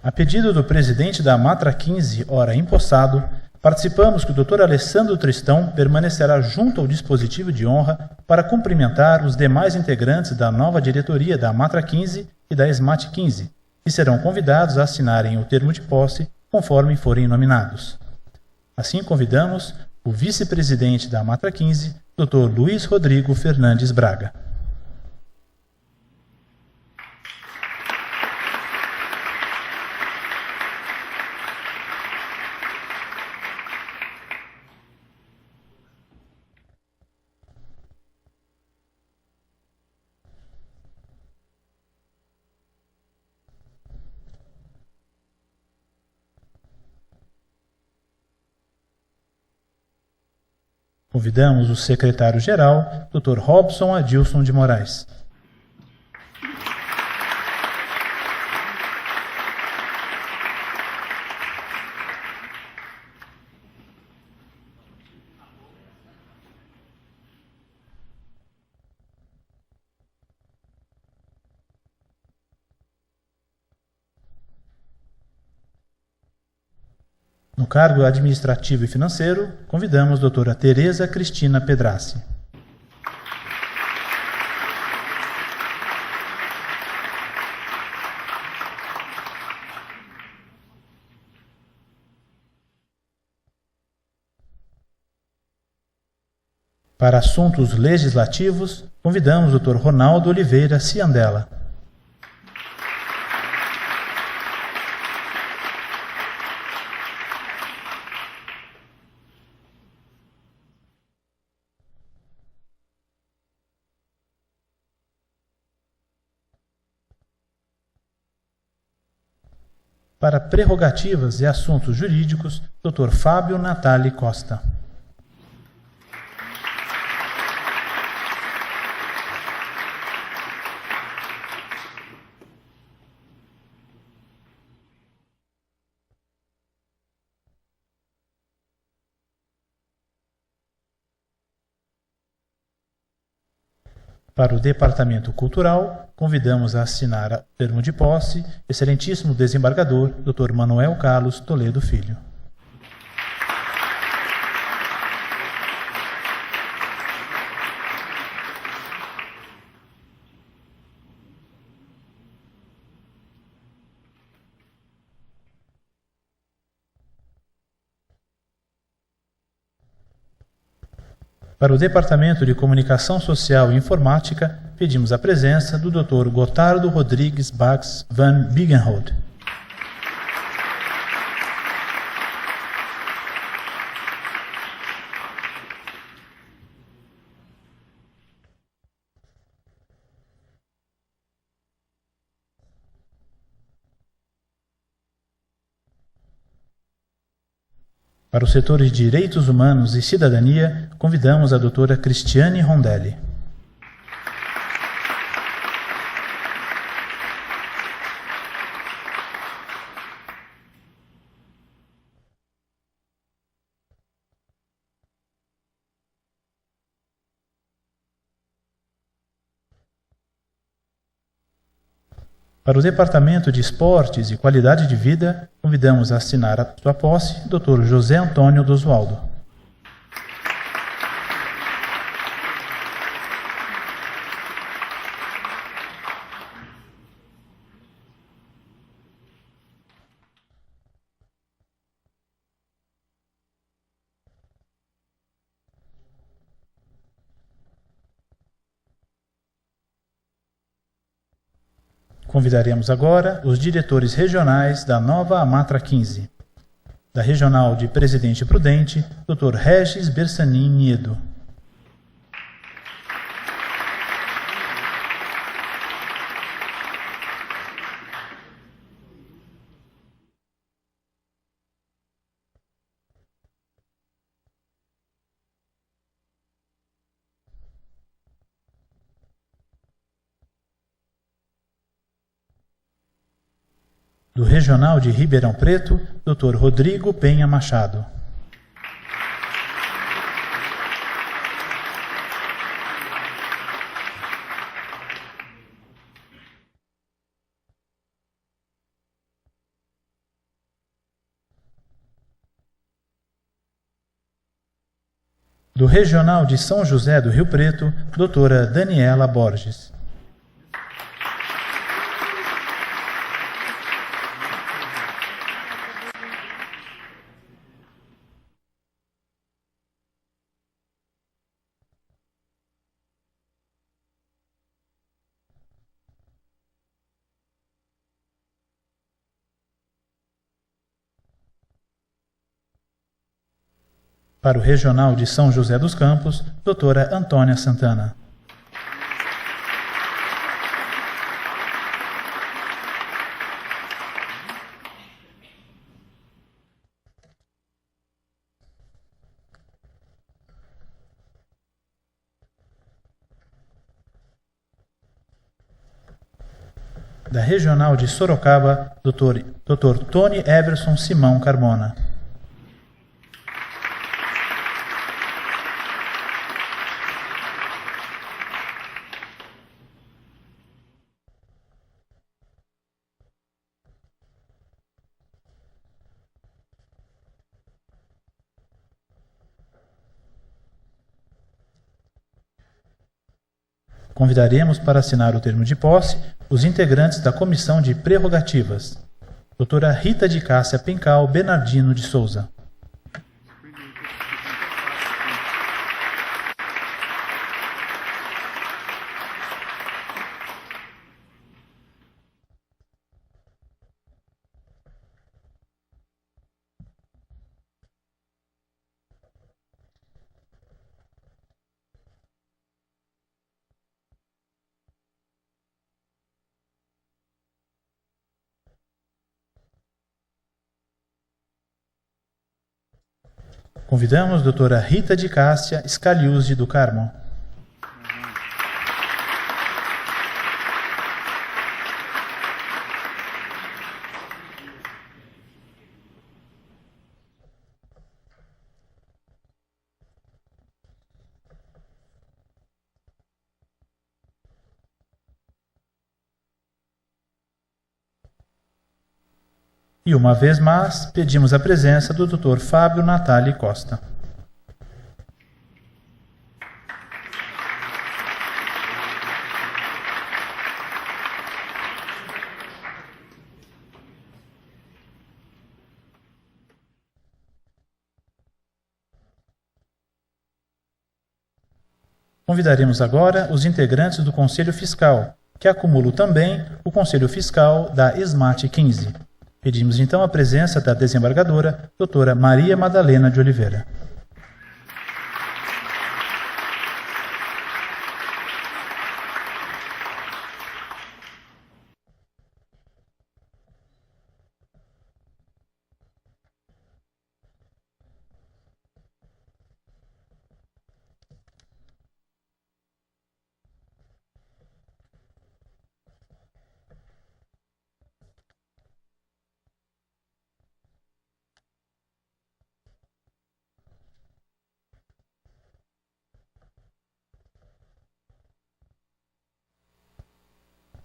[SPEAKER 1] A pedido do presidente da Matra 15, ora empossado, participamos que o Dr. Alessandro Tristão permanecerá junto ao dispositivo de honra para cumprimentar os demais integrantes da nova diretoria da Matra 15 e da ESMAT 15, que serão convidados a assinarem o termo de posse conforme forem nominados. Assim, convidamos o vice-presidente da Matra 15, Dr. Luiz Rodrigo Fernandes Braga. Convidamos o secretário-geral, Dr. Robson Adilson de Moraes. No cargo administrativo e financeiro, convidamos a doutora Tereza Cristina Pedrassi. Para assuntos legislativos, convidamos o Dr. Ronaldo Oliveira Ciandella. Para prerrogativas e assuntos jurídicos, Dr. Fábio Natali Costa. Para o Departamento Cultural, convidamos a assinar o termo de posse, excelentíssimo desembargador, Dr. Manuel Carlos Toledo Filho. Para o Departamento de Comunicação Social e Informática, pedimos a presença do Dr. Gotardo Rodrigues Bax van Biegenhout. Para os setores de Direitos Humanos e Cidadania, convidamos a doutora Cristiane Rondelli. Para o Departamento de Esportes e Qualidade de Vida, convidamos a assinar a sua posse Dr. José Antônio Dosvaldo. Convidaremos agora os diretores regionais da nova Amatra 15. Da Regional de Presidente Prudente, Dr. Regis Bersanin Niedo. Do Regional de Ribeirão Preto, Dr. Rodrigo Penha Machado. Do Regional de São José do Rio Preto, doutora Daniela Borges. Para o Regional de São José dos Campos, doutora Antônia Santana. Da Regional de Sorocaba, Dr. Tony Everson Simão Carmona. Convidaremos para assinar o termo de posse os integrantes da Comissão de Prerrogativas, doutora Rita de Cássia Pencal Bernardino de Souza. Convidamos a doutora Rita de Cássia Scaliuzzi do Carmo. E uma vez mais, pedimos a presença do Dr. Fábio Natali Costa. Convidaremos agora os integrantes do Conselho Fiscal, que acumulam também o Conselho Fiscal da SMAT 15. Pedimos então a presença da desembargadora, doutora Maria Madalena de Oliveira.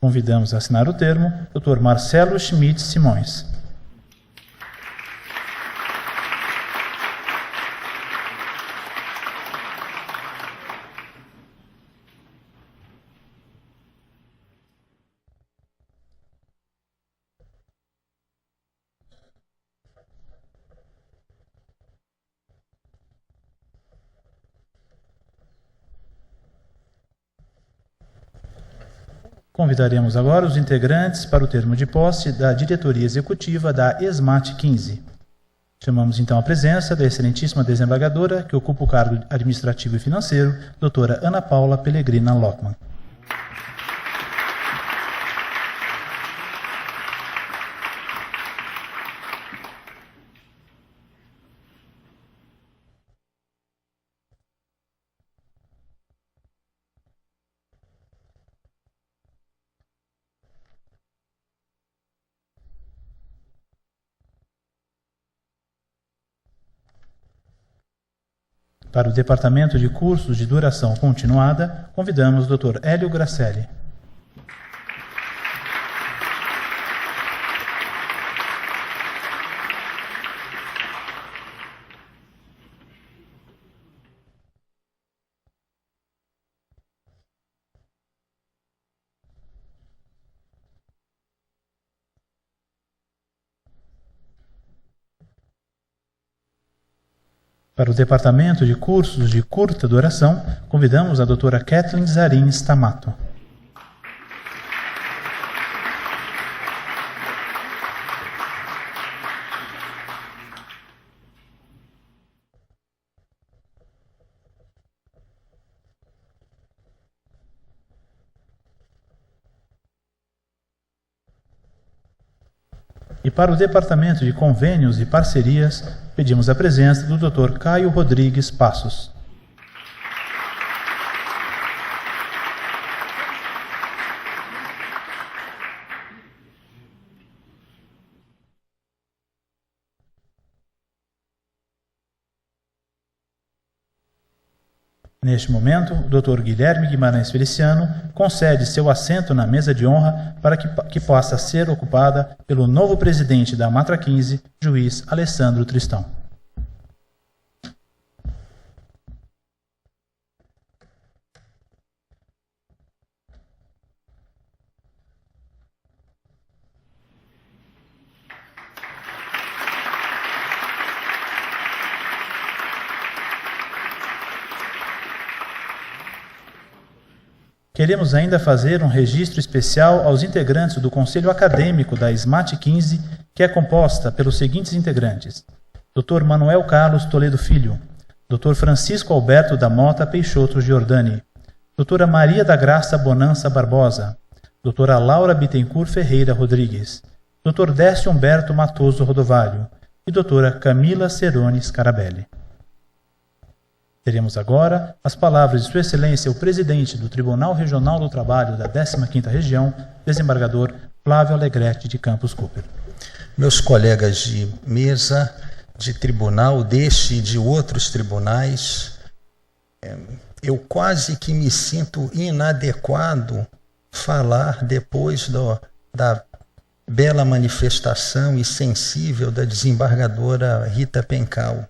[SPEAKER 1] Convidamos a assinar o termo Dr. Marcelo Schmidt Simões. Convidaremos agora os integrantes para o termo de posse da diretoria executiva da ESMAT 15. Chamamos então a presença da excelentíssima desembargadora, que ocupa o cargo administrativo e financeiro, doutora Ana Paula Pellegrina Lockmann. Para o Departamento de Cursos de Duração Continuada, convidamos o Dr. Hélio Gracelli. Para o Departamento de Cursos de Curta Duração, convidamos a doutora Kathleen Zarin Stamato. E para o Departamento de Convênios e Parcerias, pedimos a presença do Dr. Caio Rodrigues Passos. Neste momento, o Dr. Guilherme Guimarães Feliciano concede seu assento na mesa de honra para que possa ser ocupada pelo novo presidente da Matra 15, juiz Alessandro Tristão. Queremos ainda fazer um registro especial aos integrantes do Conselho Acadêmico da ESMAT 15, que é composta pelos seguintes integrantes: Dr. Manuel Carlos Toledo Filho, Dr. Francisco Alberto da Mota Peixoto Giordani, Doutora Maria da Graça Bonança Barbosa, Doutora Laura Bittencourt Ferreira Rodrigues, Dr. Décio Humberto Matoso Rodovalho e Doutora Camila Cerone Scarabelli. Teremos agora as palavras de Sua Excelência, o presidente do Tribunal Regional do Trabalho da 15ª Região, desembargador Flávio Alegrete de Campos Cooper.
[SPEAKER 6] Meus colegas de mesa, de tribunal, deste e de outros tribunais, eu quase que me sinto inadequado falar depois da bela manifestação e sensível da desembargadora Rita Pencal.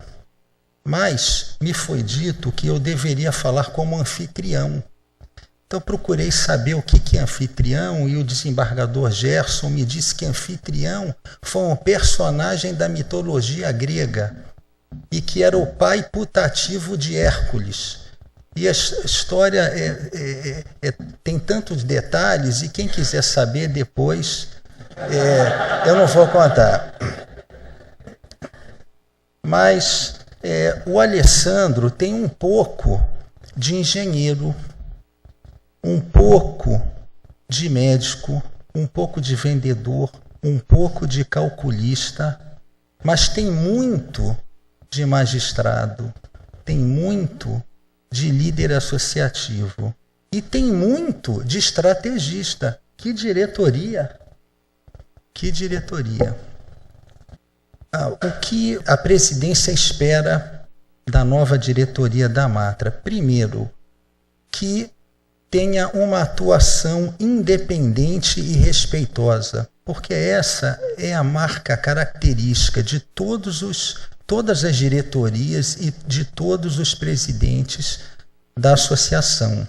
[SPEAKER 6] Mas me foi dito que eu deveria falar como anfitrião. Então procurei saber o que é anfitrião e o desembargador Gerson me disse que anfitrião foi um personagem da mitologia grega e que era o pai putativo de Hércules. E a história tem tantos detalhes e quem quiser saber depois, eu não vou contar. Mas o Alessandro tem um pouco de engenheiro, um pouco de médico, um pouco de vendedor, um pouco de calculista, mas tem muito de magistrado, tem muito de líder associativo e tem muito de estrategista. Que diretoria! Que diretoria! O que a presidência espera da nova diretoria da Matra? Primeiro, que tenha uma atuação independente e respeitosa, porque essa é a marca característica de todas as diretorias e de todos os presidentes da associação.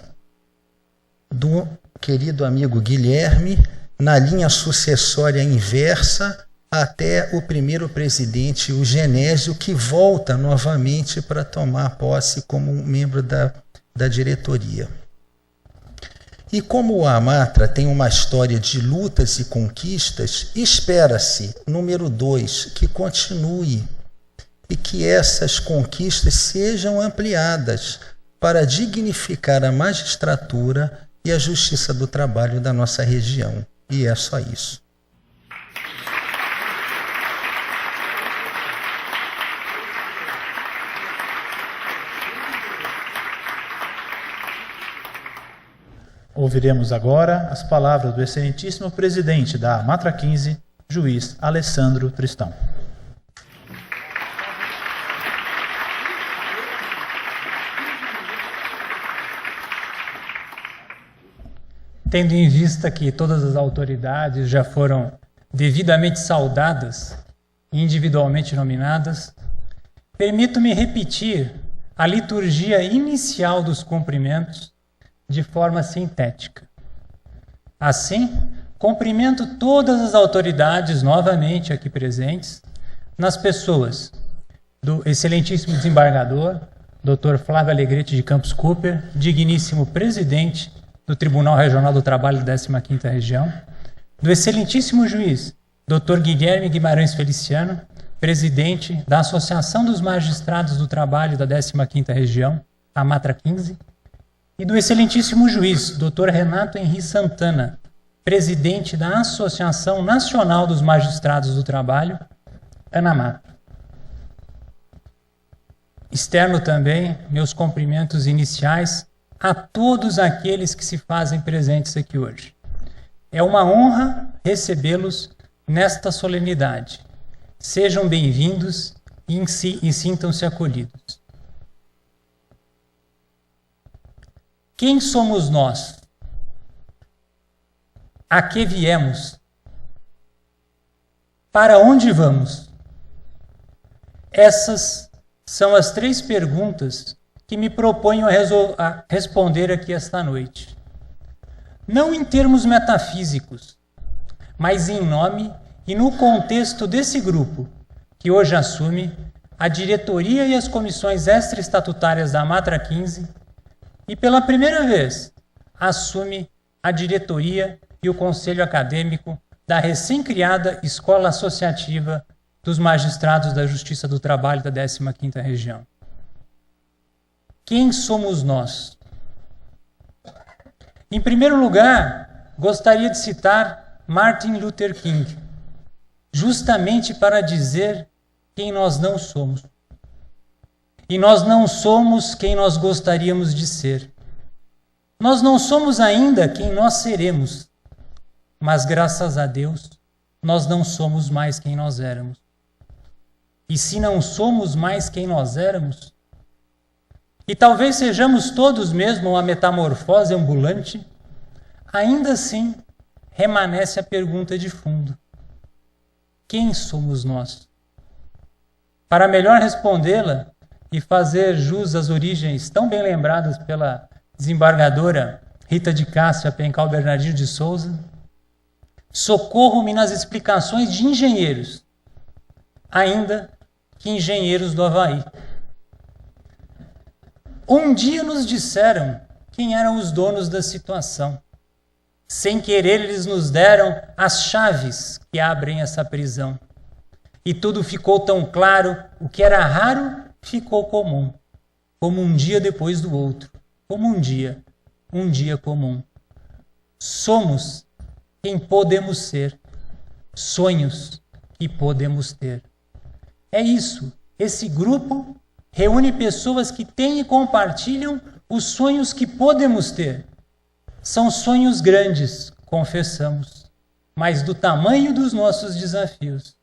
[SPEAKER 6] Do querido amigo Guilherme, na linha sucessória inversa, até o primeiro presidente, o Genésio, que volta novamente para tomar posse como um membro da diretoria. E como o Amatra tem uma história de lutas e conquistas, espera-se, número 2, que continue e que essas conquistas sejam ampliadas para dignificar a magistratura e a justiça do trabalho da nossa região. E é só isso.
[SPEAKER 1] Ouviremos agora as palavras do excelentíssimo presidente da Amatra 15, juiz Alessandro Tristão.
[SPEAKER 7] Tendo em vista que todas as autoridades já foram devidamente saudadas e individualmente nominadas, permito-me repetir a liturgia inicial dos cumprimentos de forma sintética. Assim, cumprimento todas as autoridades novamente aqui presentes, nas pessoas do excelentíssimo desembargador, Dr. Flávio Alegrete de Campos Cooper, digníssimo presidente do Tribunal Regional do Trabalho da 15ª Região, do excelentíssimo juiz, Dr. Guilherme Guimarães Feliciano, presidente da Associação dos Magistrados do Trabalho da 15ª Região, Amatra 15, e do excelentíssimo juiz, Dr. Renato Henri Santana, presidente da Associação Nacional dos Magistrados do Trabalho, ANAMATRA. Externo também meus cumprimentos iniciais a todos aqueles que se fazem presentes aqui hoje. É uma honra recebê-los nesta solenidade. Sejam bem-vindos e sintam-se acolhidos. Quem somos nós? A que viemos? Para onde vamos? Essas são as 3 perguntas que me proponho a responder aqui esta noite. Não em termos metafísicos, mas em nome e no contexto desse grupo, que hoje assume a diretoria e as comissões extraestatutárias da Amatra 15 e, pela primeira vez, assume a diretoria e o conselho acadêmico da recém-criada Escola Associativa dos Magistrados da Justiça do Trabalho da 15ª Região. Quem somos nós? Em primeiro lugar, gostaria de citar Martin Luther King, justamente para dizer quem nós não somos. E nós não somos quem nós gostaríamos de ser. Nós não somos ainda quem nós seremos, mas graças a Deus, nós não somos mais quem nós éramos. E se não somos mais quem nós éramos, e talvez sejamos todos mesmo uma metamorfose ambulante, ainda assim remanesce a pergunta de fundo: quem somos nós? Para melhor respondê-la e fazer jus às origens tão bem lembradas pela desembargadora Rita de Cássia Pencal Bernardino de Souza, socorro-me nas explicações de engenheiros, ainda que engenheiros do Havaí. Um dia nos disseram quem eram os donos da situação. Sem querer, eles nos deram as chaves que abrem essa prisão. E tudo ficou tão claro, o que era raro ficou comum. Como um dia depois do outro. Como um dia comum. Somos quem podemos ser. Sonhos que podemos ter. É isso. Esse grupo reúne pessoas que têm e compartilham os sonhos que podemos ter. São sonhos grandes, confessamos, mas do tamanho dos nossos desafios.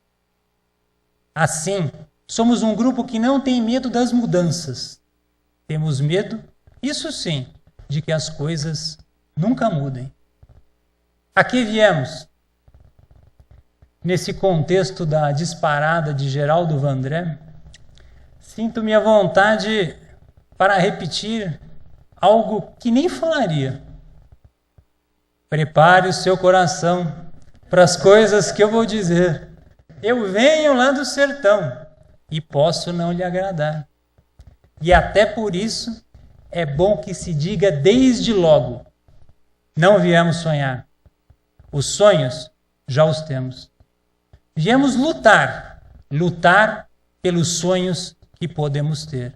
[SPEAKER 7] Assim, somos um grupo que não tem medo das mudanças. Temos medo, isso sim, de que as coisas nunca mudem. A que viemos? Nesse contexto da disparada de Geraldo Vandré, sinto-me à vontade para repetir algo que nem falaria. Prepare o seu coração para as coisas que eu vou dizer. Eu venho lá do sertão e posso não lhe agradar. E até por isso é bom que se diga desde logo: não viemos sonhar. Os sonhos já os temos. Viemos lutar pelos sonhos que podemos ter.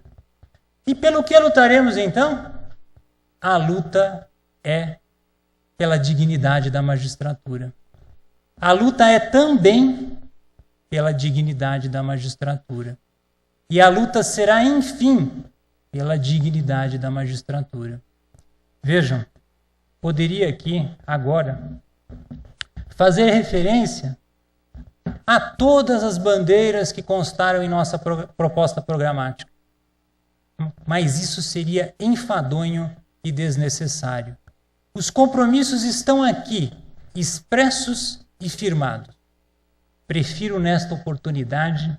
[SPEAKER 7] E pelo que lutaremos então? A luta é pela dignidade da magistratura. A luta é também pela dignidade da magistratura. E a luta será, enfim, pela dignidade da magistratura. Vejam, poderia aqui, agora, fazer referência a todas as bandeiras que constaram em nossa proposta programática. Mas isso seria enfadonho e desnecessário. Os compromissos estão aqui, expressos e firmados. Prefiro, nesta oportunidade,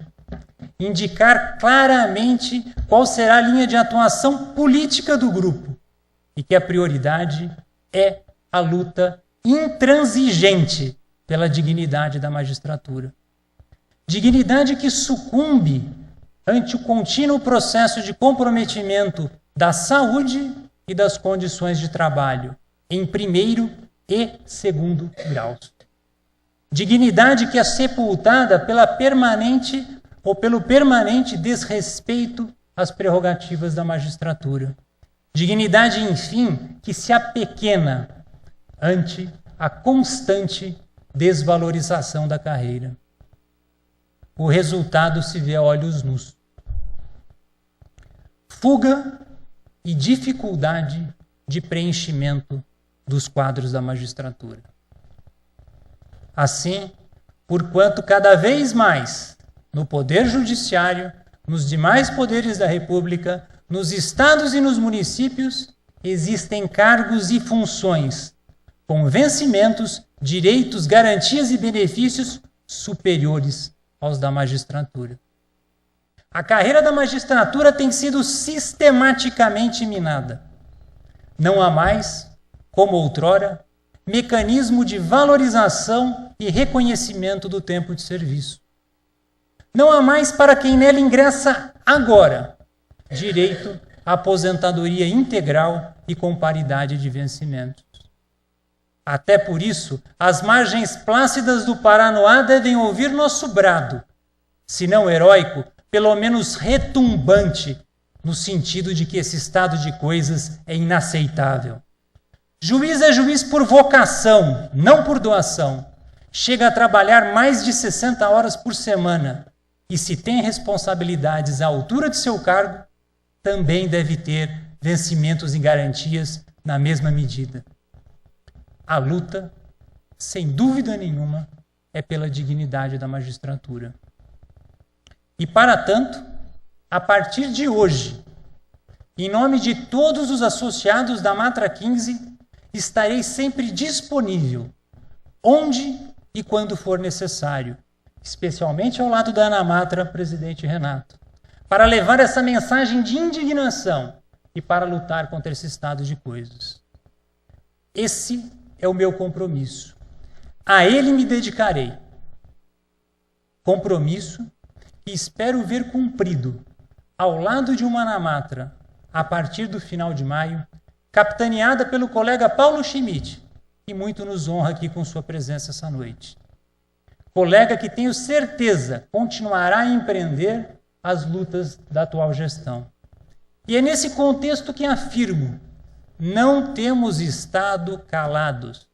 [SPEAKER 7] indicar claramente qual será a linha de atuação política do grupo e que a prioridade é a luta intransigente pela dignidade da magistratura. Dignidade que sucumbe ante o contínuo processo de comprometimento da saúde e das condições de trabalho, em primeiro e segundo graus. Dignidade que é sepultada pelo permanente desrespeito às prerrogativas da magistratura. Dignidade, enfim, que se apequena ante a constante desvalorização da carreira. O resultado se vê a olhos nus. Fuga e dificuldade de preenchimento dos quadros da magistratura. Assim, porquanto cada vez mais no Poder Judiciário, nos demais poderes da República, nos estados e nos municípios, existem cargos e funções com vencimentos, direitos, garantias e benefícios superiores aos da magistratura. A carreira da magistratura tem sido sistematicamente minada. Não há mais, como outrora, mecanismo de valorização e reconhecimento do tempo de serviço. Não há mais, para quem nela ingressa agora, direito à aposentadoria integral e com paridade de vencimentos. Até por isso, as margens plácidas do Paranoá devem ouvir nosso brado, se não heróico, pelo menos retumbante, no sentido de que esse estado de coisas é inaceitável. Juiz é juiz por vocação, não por doação. Chega a trabalhar mais de 60 horas por semana e, se tem responsabilidades à altura de seu cargo, também deve ter vencimentos e garantias na mesma medida. A luta, sem dúvida nenhuma, é pela dignidade da magistratura. E, para tanto, a partir de hoje, em nome de todos os associados da Matra 15, estarei sempre disponível, onde e quando for necessário, especialmente ao lado da Ana Matra, presidente Renato, para levar essa mensagem de indignação e para lutar contra esse estado de coisas. Esse é o meu compromisso. A ele me dedicarei. Compromisso que espero ver cumprido ao lado de uma Ana Matra, a partir do final de maio, capitaneada pelo colega Paulo Schmidt, que muito nos honra aqui com sua presença essa noite. Colega que tenho certeza continuará a empreender as lutas da atual gestão. E é nesse contexto que afirmo: não temos estado calados.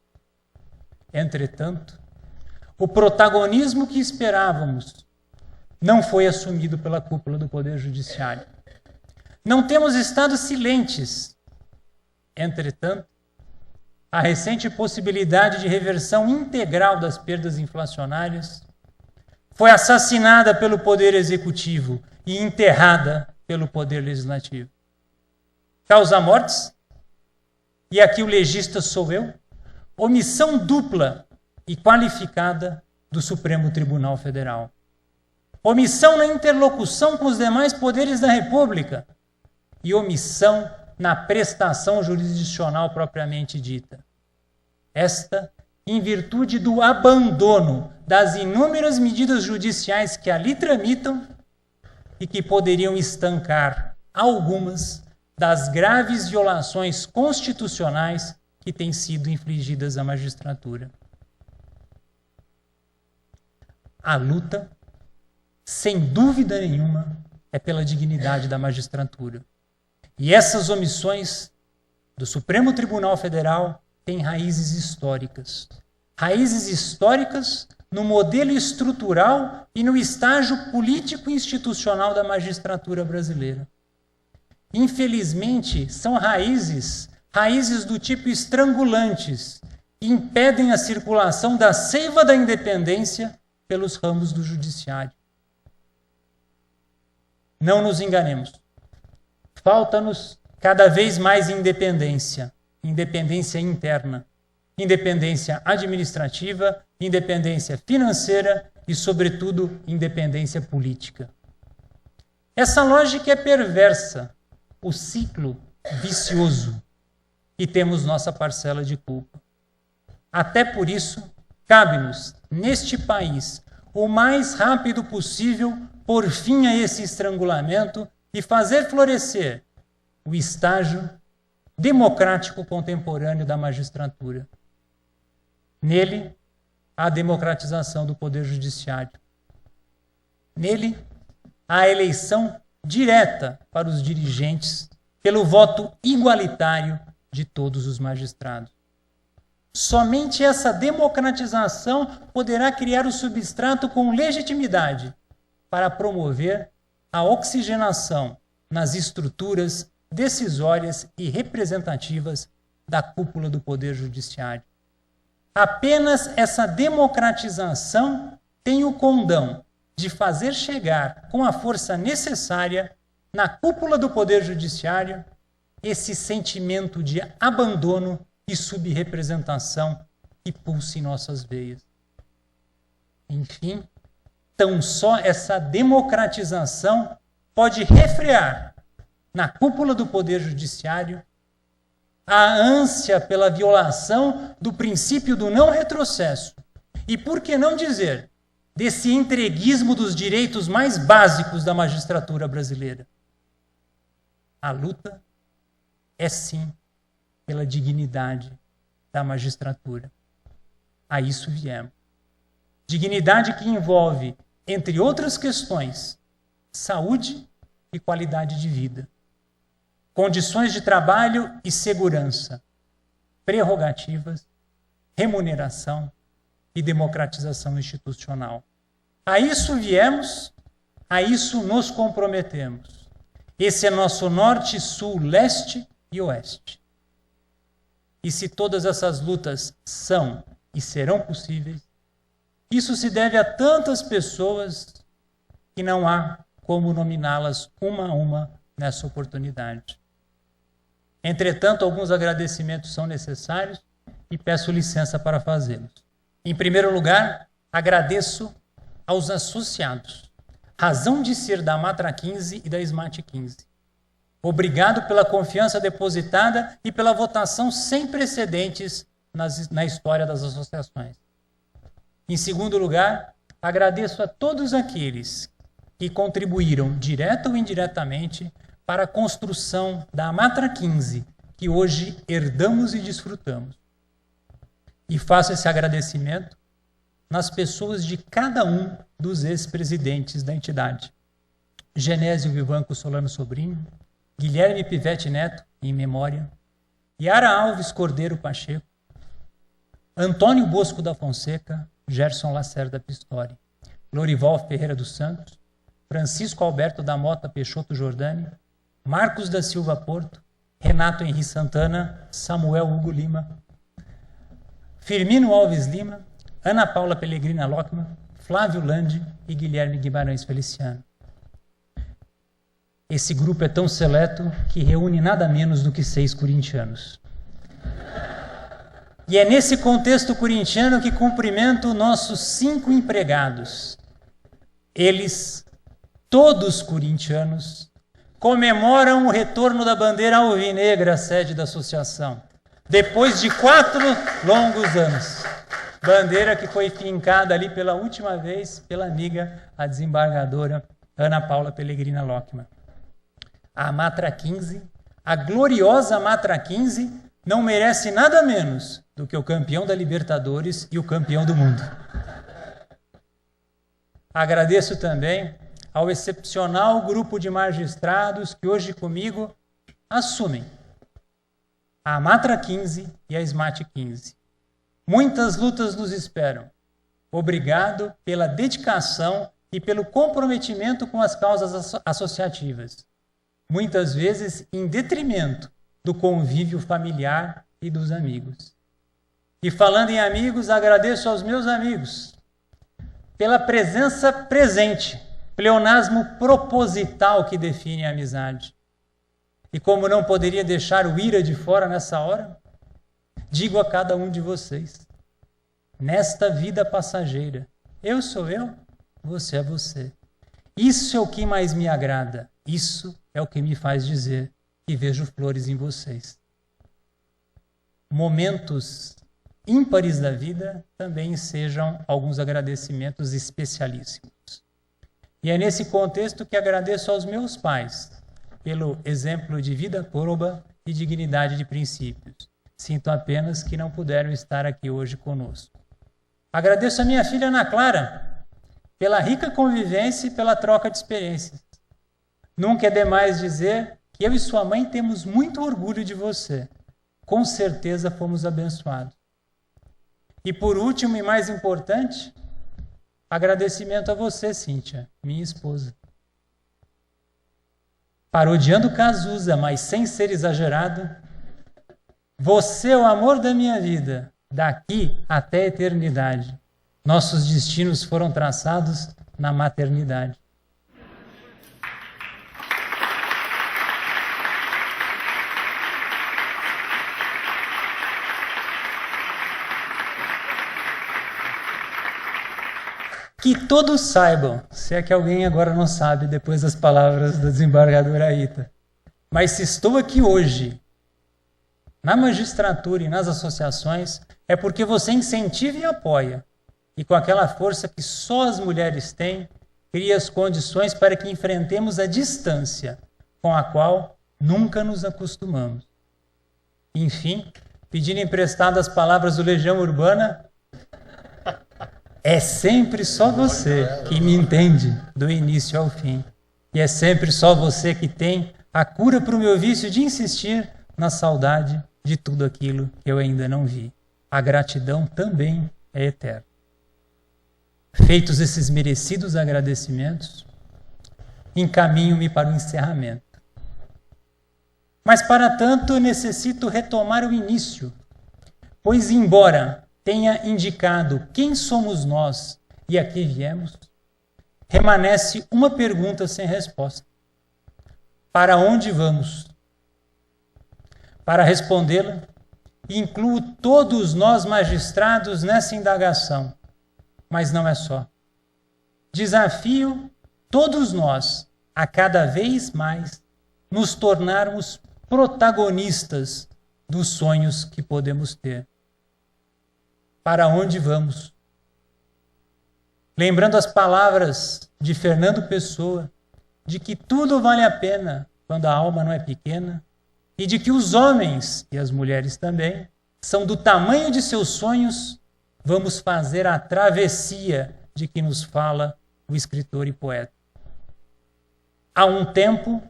[SPEAKER 7] Entretanto, o protagonismo que esperávamos não foi assumido pela cúpula do Poder Judiciário. Não temos estado silentes. Entretanto, a recente possibilidade de reversão integral das perdas inflacionárias foi assassinada pelo Poder Executivo e enterrada pelo Poder Legislativo. Causa mortes? e aqui o legista sou eu, omissão dupla e qualificada do Supremo Tribunal Federal. Omissão na interlocução com os demais poderes da República e omissão na prestação jurisdicional propriamente dita. Esta, em virtude do abandono das inúmeras medidas judiciais que ali tramitam e que poderiam estancar algumas das graves violações constitucionais que têm sido infligidas à magistratura. A luta, sem dúvida nenhuma, é pela dignidade da magistratura. E essas omissões do Supremo Tribunal Federal têm raízes históricas. Raízes históricas no modelo estrutural e no estágio político e institucional da magistratura brasileira. Infelizmente, são raízes do tipo estrangulantes, que impedem a circulação da seiva da independência pelos ramos do judiciário. Não nos enganemos. Falta-nos cada vez mais independência. Independência interna, independência administrativa, independência financeira e, sobretudo, independência política. Essa lógica é perversa, o ciclo vicioso, e temos nossa parcela de culpa. Até por isso, cabe-nos, neste país, o mais rápido possível, pôr fim a esse estrangulamento e fazer florescer o estágio democrático contemporâneo da magistratura. Nele, a democratização do Poder Judiciário. Nele, a eleição direta para os dirigentes pelo voto igualitário de todos os magistrados. Somente essa democratização poderá criar o substrato com legitimidade para promover a oxigenação nas estruturas decisórias e representativas da cúpula do Poder Judiciário. Apenas essa democratização tem o condão de fazer chegar com a força necessária na cúpula do Poder Judiciário esse sentimento de abandono e subrepresentação que pulsa em nossas veias. Enfim, tão só essa democratização pode refrear na cúpula do Poder Judiciário a ânsia pela violação do princípio do não retrocesso e, por que não dizer, desse entreguismo dos direitos mais básicos da magistratura brasileira. A luta é, sim, pela dignidade da magistratura. A isso viemos. Dignidade que envolve, entre outras questões, saúde e qualidade de vida, condições de trabalho e segurança, prerrogativas, remuneração e democratização institucional. A isso viemos, a isso nos comprometemos. Esse é nosso norte, sul, leste e oeste. E se todas essas lutas são e serão possíveis, isso se deve a tantas pessoas que não há como nominá-las uma a uma nessa oportunidade. Entretanto, alguns agradecimentos são necessários e peço licença para fazê-los. Em primeiro lugar, agradeço aos associados, razão de ser da Matra 15 e da SMAT 15. Obrigado pela confiança depositada e pela votação sem precedentes na história das associações. Em segundo lugar, agradeço a todos aqueles que contribuíram, direta ou indiretamente, para a construção da Matra 15, que hoje herdamos e desfrutamos. E faço esse agradecimento nas pessoas de cada um dos ex-presidentes da entidade. Genésio Vivanco Solano Sobrinho, Guilherme Pivete Neto, em memória, Yara Alves Cordeiro Pacheco, Antônio Bosco da Fonseca, Gerson Lacerda Pistori, Lorival Ferreira dos Santos, Francisco Alberto da Mota Peixoto Jordani, Marcos da Silva Porto, Renato Henri Santana, Samuel Hugo Lima, Firmino Alves Lima, Ana Paula Pellegrina Lockman, Flávio Landi e Guilherme Guimarães Feliciano. Esse grupo é tão seleto que reúne nada menos do que 6 corintianos. E é nesse contexto corintiano que cumprimento nossos 5 empregados. Eles, todos corintianos, comemoram o retorno da bandeira alvinegra à sede da associação, depois de 4 longos anos. Bandeira que foi fincada ali pela última vez pela amiga, a desembargadora Ana Paula Pellegrina Lockman. A Matra 15, a gloriosa Matra 15, não merece nada menos do que o campeão da Libertadores e o campeão do mundo. Agradeço também ao excepcional grupo de magistrados que hoje comigo assumem a Matra 15 e a SMAT 15. Muitas lutas nos esperam. Obrigado pela dedicação e pelo comprometimento com as causas associativas, muitas vezes em detrimento do convívio familiar e dos amigos. E falando em amigos, agradeço aos meus amigos pela presença presente, pleonasmo proposital que define a amizade. E como não poderia deixar o ira de fora nessa hora, digo a cada um de vocês, nesta vida passageira, eu sou eu, você é você. Isso é o que mais me agrada, isso é o que me faz dizer que vejo flores em vocês. Momentos ímpares da vida também sejam alguns agradecimentos especialíssimos. E é nesse contexto que agradeço aos meus pais pelo exemplo de vida proba e dignidade de princípios. Sinto apenas que não puderam estar aqui hoje conosco. Agradeço a minha filha Ana Clara pela rica convivência e pela troca de experiências. Nunca é demais dizer que eu e sua mãe temos muito orgulho de você. Com certeza fomos abençoados. E por último e mais importante, agradecimento a você, Cíntia, minha esposa. Parodiando Cazuza, mas sem ser exagerado, você é o amor da minha vida, daqui até a eternidade. Nossos destinos foram traçados na maternidade. Que todos saibam, se é que alguém agora não sabe, depois das palavras da desembargadora Aita, mas se estou aqui hoje, na magistratura e nas associações, é porque você incentiva e apoia, e com aquela força que só as mulheres têm, cria as condições para que enfrentemos a distância, com a qual nunca nos acostumamos. Enfim, pedindo emprestado as palavras do Legião Urbana, é sempre só você que me entende do início ao fim. E é sempre só você que tem a cura para o meu vício de insistir na saudade de tudo aquilo que eu ainda não vi. A gratidão também é eterna. Feitos esses merecidos agradecimentos, encaminho-me para o encerramento. Mas para tanto necessito retomar o início, pois embora tenha indicado quem somos nós e a que viemos, permanece uma pergunta sem resposta. Para onde vamos? Para respondê-la, incluo todos nós magistrados nessa indagação, mas não é só. Desafio todos nós a cada vez mais nos tornarmos protagonistas dos sonhos que podemos ter. Para onde vamos? Lembrando as palavras de Fernando Pessoa, de que tudo vale a pena quando a alma não é pequena, e de que os homens, e as mulheres também, são do tamanho de seus sonhos, vamos fazer a travessia de que nos fala o escritor e poeta. Há um tempo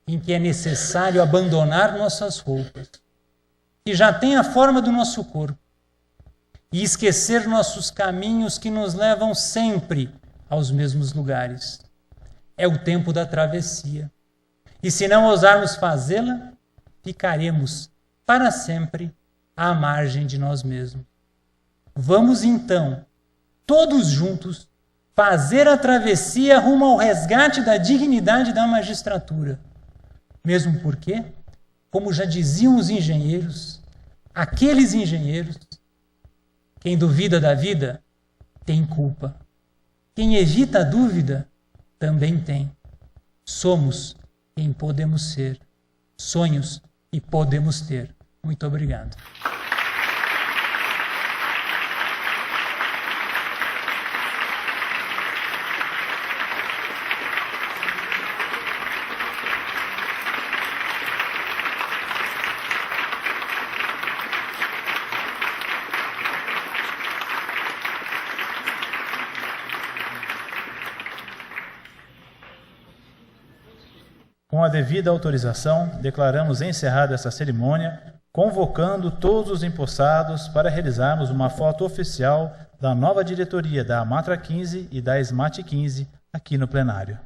[SPEAKER 7] em que é necessário abandonar nossas roupas, que já têm a forma do nosso corpo, e esquecer nossos caminhos que nos levam sempre aos mesmos lugares. É o tempo da travessia. E se não ousarmos fazê-la, ficaremos para sempre à margem de nós mesmos. Vamos então, todos juntos, fazer a travessia rumo ao resgate da dignidade da magistratura. Mesmo porque, como já diziam os engenheiros, aqueles engenheiros. Quem duvida da vida tem culpa. Quem evita a dúvida também tem. Somos quem podemos ser. Sonhos e podemos ter. Muito obrigado.
[SPEAKER 1] Com a devida autorização, declaramos encerrada essa cerimônia, convocando todos os empossados para realizarmos uma foto oficial da nova diretoria da Amatra 15 e da SMAT 15 aqui no plenário.